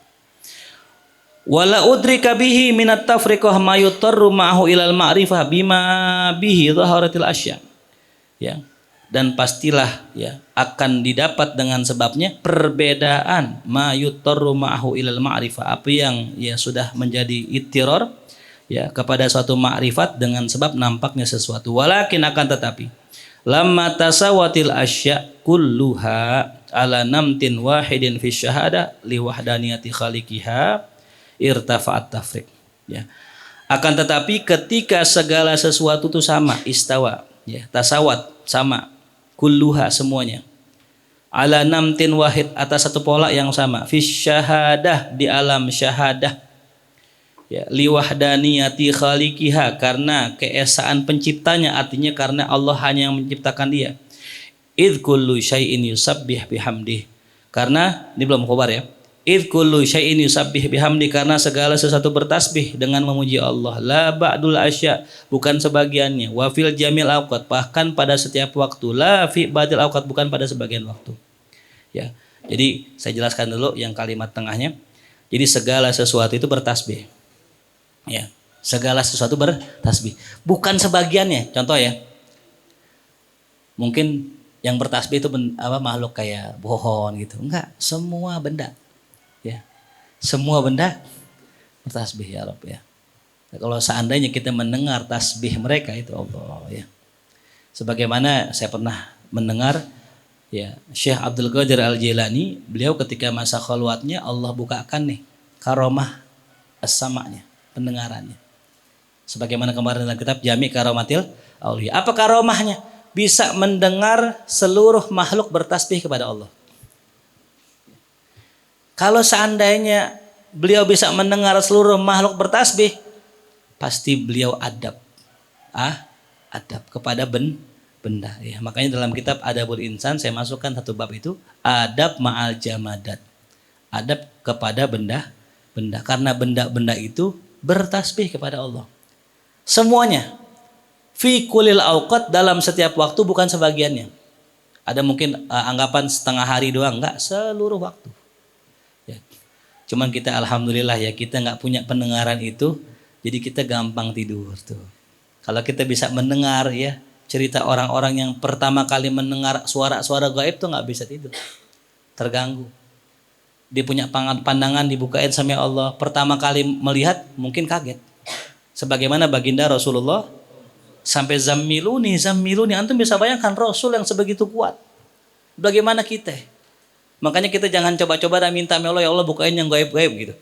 Wala udrika bihi minat tafriqah ma yutarru ma'ahu ilal ma'rifah bima bihi dhaharatil asya'. Ya, dan pastilah ya akan didapat dengan sebabnya perbedaan ma yutarru ma'ahu ilal ma'rifah, apa yang ya sudah menjadi ittiror ya kepada suatu ma'rifat dengan sebab nampaknya sesuatu. Walakin, akan tetapi, lamma tasawatil asya kulluha ala namtin wahidin fi syahada li wahdaniyati khaliqiha irtafa'at tafriq. Ya, Akan tetapi ketika segala sesuatu itu sama, istawa, ya, tasawat, sama, kulluha semuanya. Ala namtin wahid, atas satu pola yang sama. Fis syahadah, di alam syahadah. Ya, liwahdaniyati khaliqiha, karena keesaan penciptanya, artinya karena Allah hanya yang menciptakan dia. Idz kullu syai'in yusabbih bihamdih. Karena ini belum khabar ya. Idz kullu syai'in yusabbih bihamdi, karena segala sesuatu bertasbih dengan memuji Allah. La ba'dul asya, bukan sebagiannya. Wa fil jamil awqat, bahkan pada setiap waktu. La fi ba'dil awqat, bukan pada sebagian waktu. Ya. Jadi saya jelaskan dulu yang kalimat tengahnya. Jadi segala sesuatu itu bertasbih. Ya. Segala sesuatu bertasbih, bukan sebagiannya. Contoh ya. Mungkin yang bertasbih itu makhluk kayak pohon gitu. Enggak, semua benda. Ya, semua benda bertasbih ya Rabb ya. Nah, kalau seandainya kita mendengar tasbih mereka itu Allah ya. Sebagaimana saya pernah mendengar ya Syekh Abdul Qadir Al-Jailani, beliau ketika masa khalwatnya Allah bukakan nih karomah as-sama'nya, pendengarannya. Sebagaimana kemarin dalam kitab Jami' Karomatil Auliya. Apa karomahnya? Bisa mendengar seluruh makhluk bertasbih kepada Allah. Kalau seandainya beliau bisa mendengar seluruh makhluk bertasbih, pasti beliau adab kepada benda. Ya, makanya dalam kitab Adabul Insan saya masukkan satu bab itu, adab ma'al jamadat. Adab kepada benda. Karena benda-benda itu bertasbih kepada Allah. Semuanya. Fi kulil awqat, dalam setiap waktu, bukan sebagiannya. Ada mungkin anggapan setengah hari doang, enggak, seluruh waktu. Ya. Cuman kita alhamdulillah ya, kita nggak punya pendengaran itu, jadi kita gampang tidur tuh. Kalau kita bisa mendengar ya cerita orang-orang yang pertama kali mendengar suara-suara gaib tuh nggak bisa tidur, terganggu. Dia punya pandangan dibukain sama Allah, pertama kali melihat mungkin kaget. Sebagaimana baginda Rasulullah sampai zammiluni, antum bisa bayangkan Rasul yang sebegitu kuat. Bagaimana kita? Makanya kita jangan coba-coba dan minta sama Allah, ya Allah bukain yang gaib-gaib gitu.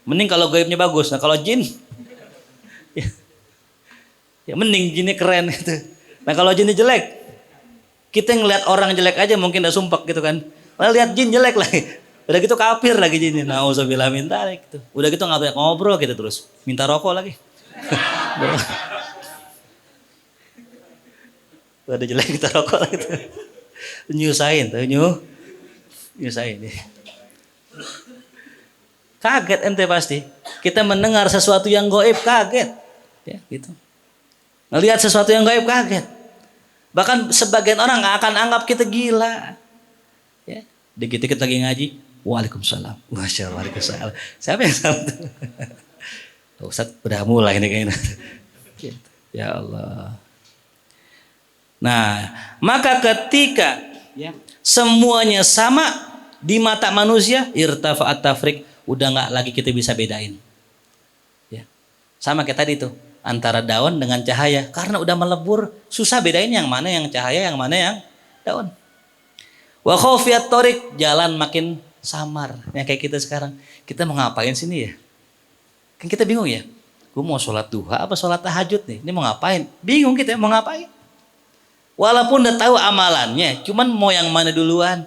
Mending kalau gaibnya bagus. Nah kalau jin, ya mending jinnya keren gitu. Nah kalau jinnya jelek, kita ngeliat orang jelek aja mungkin udah sumpek gitu kan. Malah lihat jin jelek lagi. Udah gitu kafir lagi jinnya. Nauzubillah min dzalik gitu. Udah gitu nggak banyak ngobrol gitu terus. Minta rokok lagi. Udah jelek kita rokok lagi tuh. Nyusahin tuh nyusahin. Kaget ente pasti. Kita mendengar sesuatu yang gaib kaget. Ya, gitu. Ngelihat sesuatu yang gaib kaget. Bahkan sebagian orang nggak akan anggap kita gila. Ya, dikit-dikit lagi ngaji, waalaikumsalam. Masya Allah, waalaikumsalam. Siapa yang salah tuh? Ustaz udah mulai nih kayaknya. Ya Allah. Nah, maka ketika ya, semuanya sama di mata manusia, irtafa'at tafriq, udah nggak lagi kita bisa bedain. Ya. Sama kayak tadi tuh, antara daun dengan cahaya, karena udah melebur, susah bedain yang mana yang cahaya, yang mana yang daun. Wa khawfiyat thoriq, jalan makin samar. Ya kayak kita sekarang, kita mau ngapain sini ya? Kan kita bingung ya. Gue mau sholat duha apa sholat tahajud nih? Ini mau ngapain? Bingung kita mau ngapain? Walaupun udah tahu amalannya, cuman mau yang mana duluan?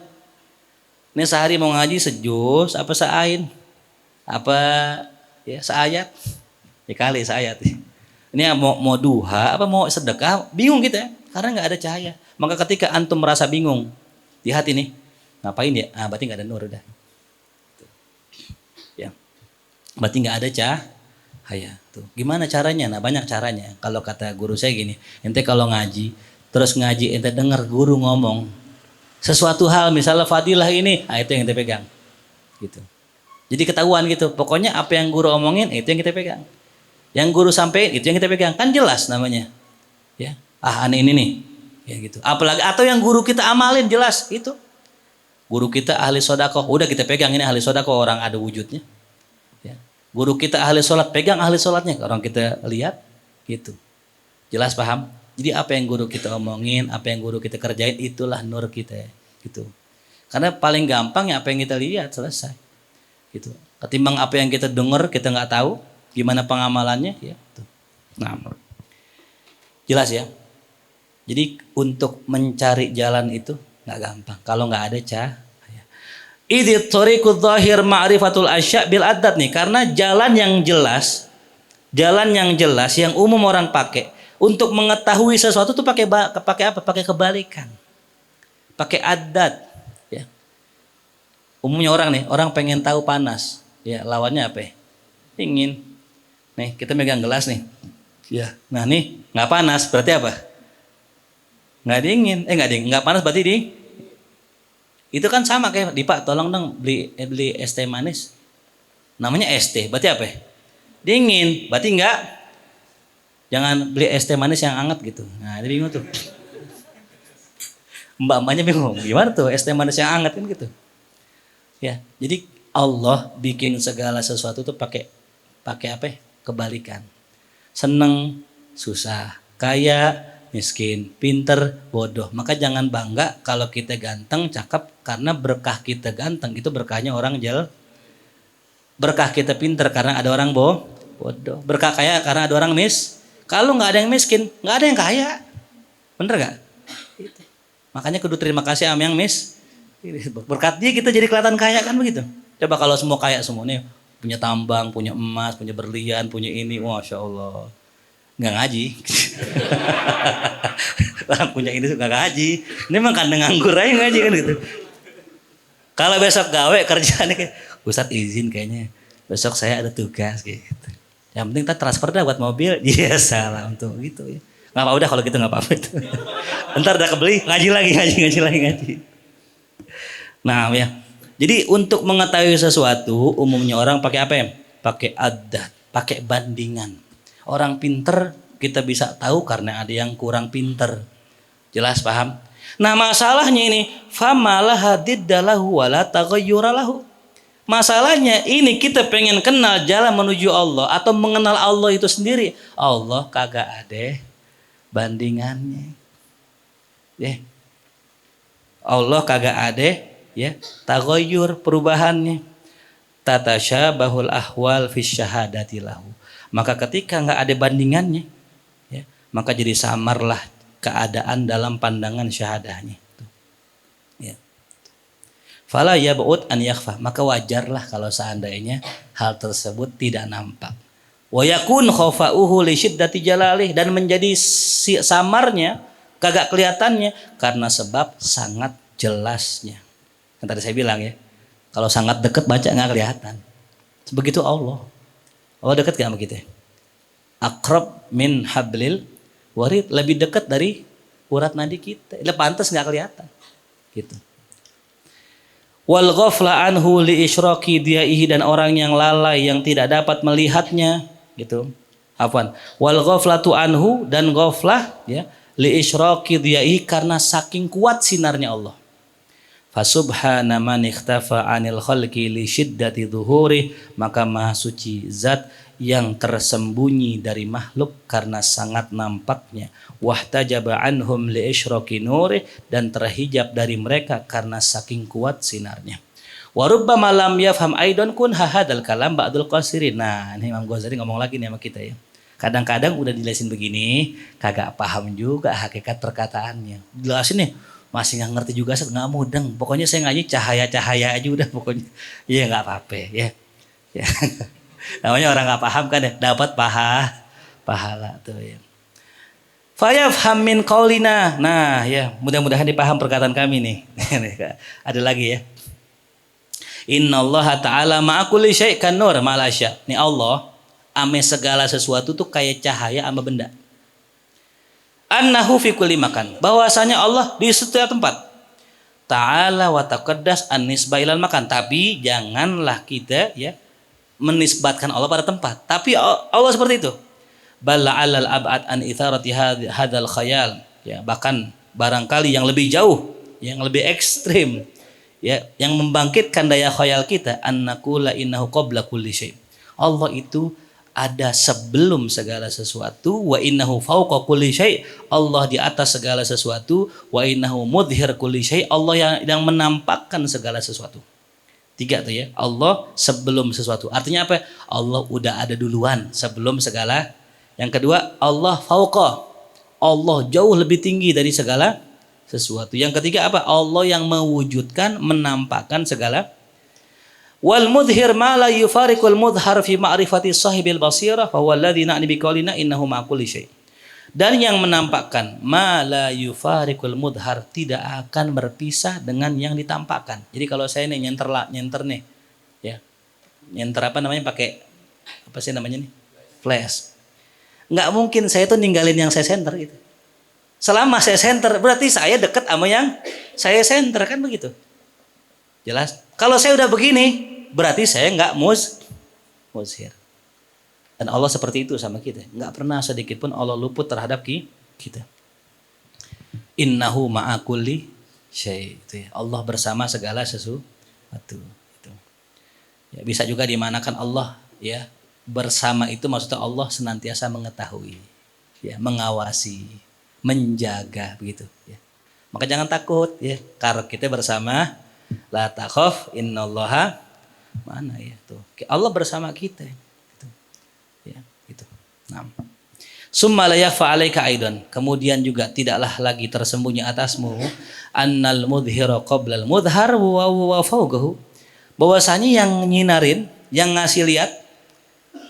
Ini sehari mau ngaji sejuz apa seain? Apa ya seayat? Ya kali seayat. Ini mau duha apa mau sedekah? Bingung kita karena nggak ada cahaya. Maka ketika antum merasa bingung di hati nih, ngapain ya? Ah, berarti nggak ada nur udah. Ya, berarti nggak ada cahaya. Tuh. Gimana caranya? Nah banyak caranya. Kalau kata guru saya gini, ente kalau ngaji terus ngaji ente dengar guru ngomong sesuatu hal misalnya fadilah ini, nah itu yang kita pegang gitu. Jadi ketahuan gitu, pokoknya apa yang guru omongin itu yang kita pegang, yang guru sampein itu yang kita pegang, kan jelas namanya ya. Aneh ini nih ya gitu. Apalagi atau yang guru kita amalin jelas itu, guru kita ahli sodakoh, udah kita pegang ini ahli sodakoh, orang ada wujudnya ya. Guru kita ahli sholat, pegang ahli sholatnya, orang kita lihat gitu, jelas paham. Jadi apa yang guru kita omongin, apa yang guru kita kerjain, itulah nur kita gitu. Karena paling gampang ya apa yang kita lihat, selesai gitu. Ketimbang apa yang kita dengar kita nggak tahu, Gimana pengamalannya ya. Nah, jelas ya. Jadi untuk mencari jalan itu nggak gampang kalau nggak ada cahaya. Idit thoriqud dhahir ma'rifatul asya' bil adat nih, karena jalan yang jelas yang umum orang pakai untuk mengetahui sesuatu tuh pakai apa? Pakai kebalikan. Pakai adat ya. Umumnya orang pengen tahu panas. Ya, lawannya apa? Dingin. Nih, kita megang gelas nih. Ya. Nah, nih nggak panas berarti apa? Nggak dingin. Nggak panas berarti dingin. Itu kan sama kayak di Pak, tolong dong beli es teh manis. Namanya es teh, berarti apa? Dingin, berarti enggak. Jangan beli es teh manis yang hangat gitu. Nah, dia bingung tuh. Mbak-mbaknya bingung, gimana tuh es teh manis yang hangat kan gitu. Ya, jadi Allah bikin segala sesuatu tuh pakai apa? Kebalikan. Seneng, susah, kaya, miskin, pinter, bodoh. Maka jangan bangga kalau kita ganteng, cakep, karena berkah kita ganteng itu berkahnya orang berkah kita pinter karena ada orang bodoh. Berkah kaya karena ada orang Kalau nggak ada yang miskin, nggak ada yang kaya. Bener gak? Makanya kudu terima kasih sama yang berkat dia kita jadi kelihatan kaya kan begitu. Coba kalau semua kaya semua nih, punya tambang, punya emas, punya berlian, punya ini, masya Allah. Nggak ngaji. Orang punya ini suka ngaji. Ini emang kandang nganggur aja ngaji kan gitu. Kalau besok gawe kerjaan kayak Ustadz izin kayaknya besok saya ada tugas gitu. Yang penting kita transfer dah buat mobil. Iya salah untuk gitu ya. Nggak apa udah kalau gitu nggak apa-apa itu. Ntar udah kebeli ngaji lagi. Nah ya. Jadi untuk mengetahui sesuatu umumnya orang pakai apa ya? Pakai adat, pakai bandingan. Orang pinter kita bisa tahu karena ada yang kurang pinter. Jelas paham? Nah masalahnya ini famalah hadiddalahu wala taghayyuralahu. Masalahnya ini kita pengen kenal jalan menuju Allah atau mengenal Allah itu sendiri. Allah kagak ada bandingannya. Ya. Allah kagak ada ya taghayyur perubahannya. Tatasyabahul ahwal fi syahadati lahu. Maka ketika enggak ada bandingannya ya, maka jadi samarlah keadaan dalam pandangan syahadahnya. Ya. Fala yab'ud an yakhfa, maka wajarlah kalau seandainya hal tersebut tidak nampak. Wa yakun khafa'uhu li syiddati jalalih, dan menjadi samarnya, kagak kelihatannya karena sebab sangat jelasnya. Kan tadi saya bilang ya, kalau sangat dekat baca enggak kelihatan. Begitu Allah. Allah dekat gak sama kita? Aqrab min hablil warid, lebih dekat dari urat nadi kita. Itu pantas enggak kelihatan. Gitu. Wal ghafla anhu li isyraqi diaihi, dan orang yang lalai yang tidak dapat melihatnya gitu. Afwan. Wal ghaflatu anhu, dan ghaflah ya li isyraqi diaihi karena saking kuat sinarnya Allah. Fasubhana man ikhtafa anil khalqi li syiddati dhuhuri, maka maha suci zat yang tersembunyi dari makhluk karena sangat nampaknya. Wahtajaba anhum li isyraqi nuri, dan terhijab dari mereka karena saking kuat sinarnya. Wa rubbama lam yafham aidan kun hahadal kalam ba'dul qasirin. Nah, ini Imam Ghazali ngomong lagi nih sama kita ya. Kadang-kadang udah dijelasin begini, kagak paham juga hakikat perkataannya. Jelasin nih, masih nggak ngerti juga, nggak mudeng. Pokoknya saya ngaji cahaya-cahaya aja udah pokoknya. Iya nggak apa-apa ya. Ya. Namanya orang nggak paham kan ya, dapat pahala tuh ya. Fayafham min qaulina. Nah ya, mudah-mudahan dipaham perkataan kami nih. Ada lagi ya. Innallaha ta'ala ma'a kulli syai' kan nur ma'al asya. Nih Allah ame segala sesuatu tuh kayak cahaya sama benda. Annahu fi kulli makan. Bahwasanya Allah di setiap tempat. Ta'ala wa taqaddas an-nisba ilal makan. Tapi janganlah kita ya menisbatkan Allah pada tempat. Tapi Allah seperti itu. Balla 'alal ab'ad an itharati hadzal khayal. Ya, bahkan barangkali yang lebih jauh, yang lebih ekstrim, ya, yang membangkitkan daya khayal kita, annaqula innahu qabla kulli syai'. Allah itu ada sebelum segala sesuatu, wa innahu fauqa kulli syai'. Allah di atas segala sesuatu, wa innahu mudhhir kulli syai'. Allah yang menampakkan segala sesuatu. Tiga tuh ya. Allah sebelum sesuatu. Artinya apa? Allah udah ada duluan sebelum segala. Yang kedua, Allah fauqa. Allah jauh lebih tinggi dari segala sesuatu. Yang ketiga apa? Allah yang mewujudkan, menampakkan segala. Wal mudhir ma la yufariqul mudhar fi ma'rifati sahibil basirah fa huwa alladhi na'ni biqaulina innahu ma'a kulli syai'. Dan yang menampakkan ma la yufariqul mudhar, tidak akan berpisah dengan yang ditampakkan. Jadi kalau saya nih nyenter nih ya. Nyenter apa namanya, pakai apa sih namanya nih? Flash. Nggak mungkin saya tuh ninggalin yang saya center gitu. Selama saya center berarti saya dekat sama yang saya center, kan begitu. Jelas? Kalau saya udah begini berarti saya nggak muzhir. Dan Allah seperti itu sama kita. Nggak pernah sedikit pun Allah luput terhadap kita. Innahu ma'a kulli syai'. Itu ya. Allah bersama segala sesuatu. Itu. Ya, bisa juga dimanakan Allah ya. Bersama itu maksudnya Allah senantiasa mengetahui, ya, mengawasi, menjaga begitu. Ya. Maka jangan takut ya. Karena kita bersama. La takhaf innallaha mana ya tuh. Allah bersama kita. Gitu. Ya, gitu. Nah. Summa la yakhfa 'alaika aidan. Kemudian juga tidaklah lagi tersembunyi atasmu annal mudhhira qabla al mudhhar wa fawqahu. Bahwasanya yang nyinarin, yang ngasih lihat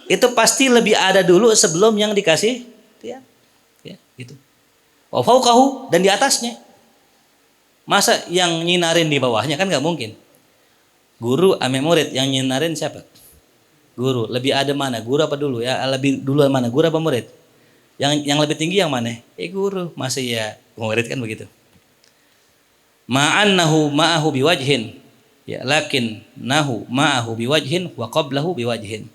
itu pasti lebih ada dulu sebelum yang dikasih lihat. Ya, gitu. Wa fawqahu, dan di atasnya. Masa yang nyinarin di bawahnya, kan nggak mungkin. Guru ame murid, yang nyinarin siapa? Guru. Lebih ada mana? Guru apa dulu ya? Lebih dulu mana? Guru apa murid? Yang lebih tinggi yang mana? Guru. Masih ya murid, kan begitu. Ma'annahu ma'ahu biwajhin. Ya, lakin nahu ma'ahu biwajhin wa qablahu biwajhin.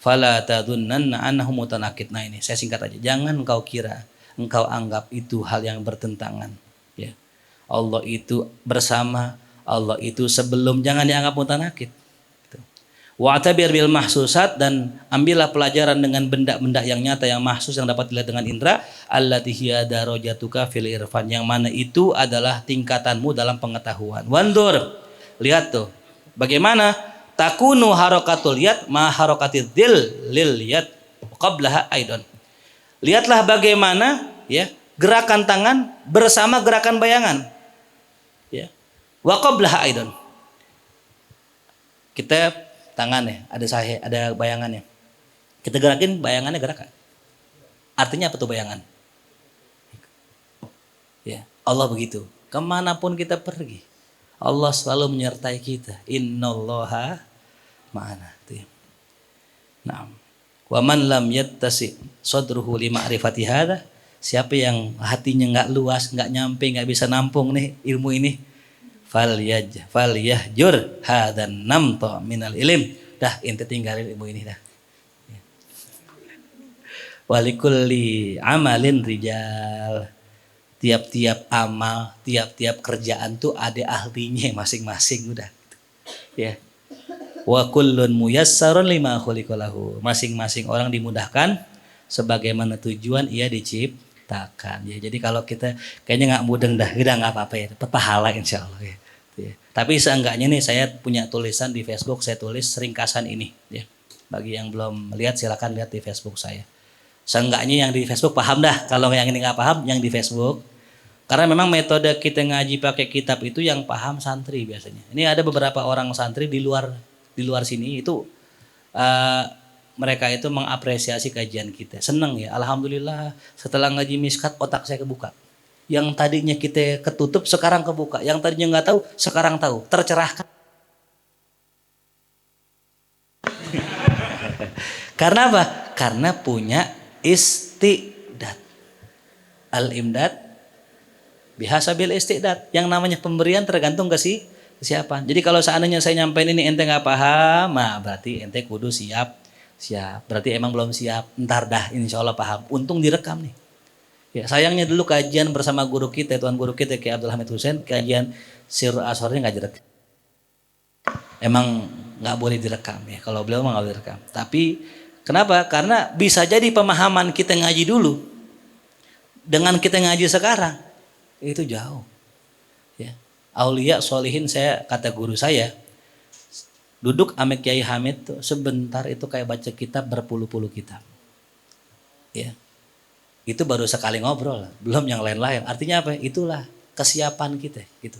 Fala tadhunnanna annahu mutanaqid. Nah ini saya singkat aja. Jangan engkau kira, engkau anggap itu hal yang bertentangan. Ya. Allah itu bersama, Allah itu sebelum, jangan dianggap mutanakid. Wa'tabir bil mahsusat, dan ambillah pelajaran dengan benda-benda yang nyata, yang mahsus, yang dapat dilihat dengan indera. Allati hiya darajatuka fil irfan, yang mana itu adalah tingkatanmu dalam pengetahuan. Wandur, lihat tuh bagaimana takunu harakatul yad ma harakatid dil lil yad qablaha aidan. Lihatlah bagaimana ya gerakan tangan bersama gerakan bayangan. Ya. Wa qablaha aidan. Kita tangan ya, ada bayangannya. Kita gerakin, bayangannya gerakan. Artinya apa tuh bayangan? Ya, Allah begitu. Kemanapun kita pergi, Allah selalu menyertai kita. Innallaha ma'ana. Nah, wa man lam yattasi sadruhu li ma'rifati hadza, siapa yang hatinya nggak luas, nggak nyampe, nggak bisa nampung nih ilmu ini, falyahjur hadan namta minal ilm. Dah, ente tinggalin ilmu ini dah. Walikulli amalin rijal. Tiap-tiap amal, tiap-tiap kerjaan tuh ada ahlinya masing-masing, udah. Ya. Wa kullun muyassarun lima khuliqalahu. Masing-masing orang dimudahkan sebagaimana tujuan ia diciptakan. Ya, jadi kalau kita kayaknya nggak mudeng dah, udah nggak apa-apa ya, pahala insya Allah ya. Ya. Tapi seenggaknya nih saya punya tulisan di Facebook, saya tulis ringkasan ini. Ya. Bagi yang belum lihat silakan lihat di Facebook saya. Seenggaknya yang di Facebook paham dah. Kalau yang ini nggak paham, yang di Facebook. Karena memang metode kita ngaji pakai kitab itu yang paham santri biasanya. Ini ada beberapa orang santri di luar sini itu mereka itu mengapresiasi kajian kita. Senang ya, alhamdulillah. Setelah ngaji miskat otak saya kebuka. Yang tadinya kita ketutup sekarang kebuka. Yang tadinya nggak tahu sekarang tahu. Tercerahkan. Karena apa? Karena punya istidad. Al-imdad bihasabil istidad. Yang namanya pemberian tergantung ke siapa. Jadi kalau seandainya saya nyampein ini ente nggak paham, nah berarti ente kudu siap. Berarti emang belum siap. Ntar dah insya Allah paham. Untung direkam nih. Ya, sayangnya dulu kajian bersama guru kita, tuan guru kita Ki Abdul Hamid Hussein, kajian Sirul Asharnya nggak direkam. Emang nggak boleh direkam ya. Kalau beliau mah nggak boleh direkam. Tapi kenapa? Karena bisa jadi pemahaman kita ngaji dulu dengan kita ngaji sekarang itu jauh. Ya. Aulia solihin, saya kata guru saya, Duduk ame Kiai Hamid tuh sebentar itu kayak baca kitab berpuluh-puluh kitab. Ya. Itu baru sekali ngobrol, belum yang lain-lain. Artinya apa? Itulah kesiapan kita gitu.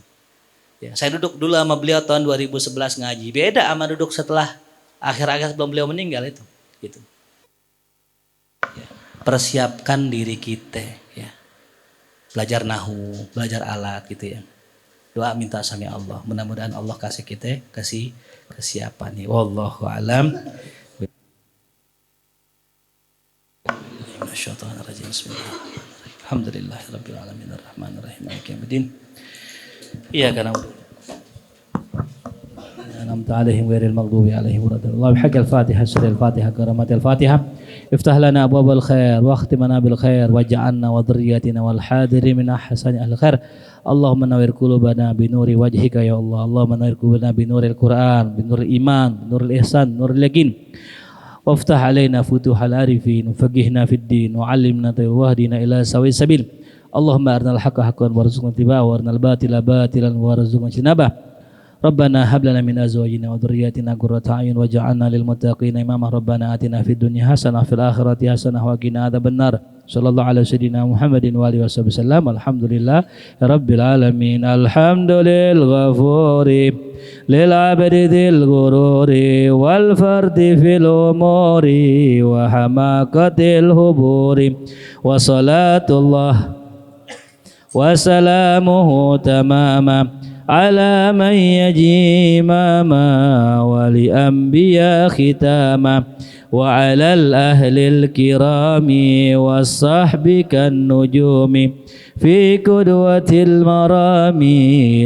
Ya, saya duduk dulu sama beliau tahun 2011 ngaji. Beda sama duduk setelah akhir-akhir sebelum beliau meninggal itu gitu. Ya. Persiapkan diri kita ya. Belajar nahu, belajar alat gitu ya. Doa minta sama Allah. Mudah-mudahan Allah kasih kita kesiapan nih. Wallahu alam. Bismillahirrahmanirrahim. Alhamdulillahirabbil alamin arrahmanirrahim maliki yaumiddin. Iyyaka na'budu أنعمت عليهم غير المغضوب عليهم ولا الضالين. الله بحق الفاتحة سورة الفاتحة كرامة الفاتحة افتح لنا أبواب الخير واختمنا بالخير واجعلنا وذرياتنا والحاضر من أحسن أهل الخير. اللهم نور قلوبنا بنور وجهك يا الله. اللهم نور قلوبنا بنور القرآن بنور الإيمان بنور الإحسان بنور اليقين وافتح علينا فتوح العارفين وفقهنا في الدين وعلمنا واهدنا إلى سواء السبيل. اللهم أرنا الحق حقا وارزقنا اتباعه وأرنا الباطل باطلا وارزقنا اجتنابه. ربنا هب لنا من ازواجنا وذرياتنا قرة اعين واجعلنا للمتقين اماما. ربنا آتنا في الدنيا حسنة وفي الآخرة حسنة وقنا عذاب النار. صلى الله على سيدنا محمد وآله وصحبه وسلم. الحمد لله رب العالمين. الحمد للغفور للعبد ذي الغرور والفرد في الأمور وحماقة الهبور وصلاة الله وسلامه تماما على من يجي إماما ولأنبياء ختاما وعلى الأهل الكرام والصحب كالنجوم في قدوة المرام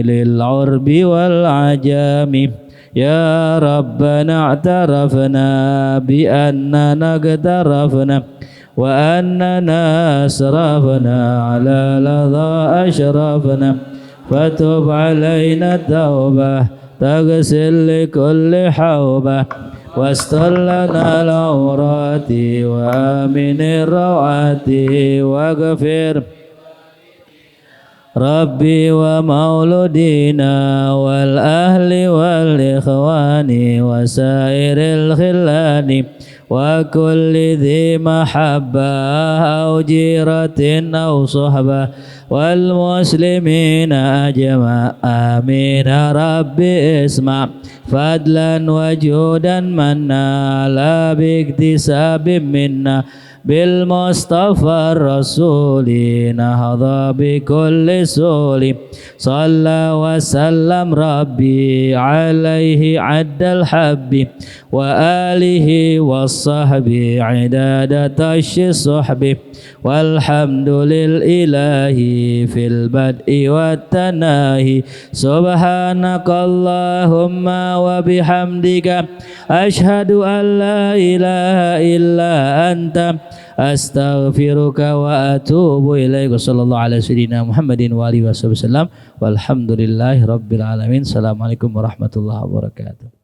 للعرب والعجام. يا ربنا اعترفنا بأننا اقترفنا وأننا أسرفنا على لظى أشرفنا فتب علينا التوبة تغسل لكل حوبة واستر لنا العورات وآمن الروعات واغفر ربي ومولودينا والأهل والإخوان وسائر الخلان وكل ذي محبة أو جيرة أو صحبة والمسلمين أجمع آمين. ربي اسمع فضلا وجودا منا لا باكتساب منا بالمصطفى الرسول نهضى بكل سول. صلى وسلم ربي عليه عد الحب وآله والصحب عداد طش الصحب والحمد للإله في البدء والتناهي. سبحانك اللهم وبحمدك أشهد أن لا إله إلا أنت أستغفرك وأتوب إليك. صلى الله على سيدنا محمد وآله وصحبه وسلم والحمد لله رب العالمين. السلام عليكم ورحمة الله وبركاته.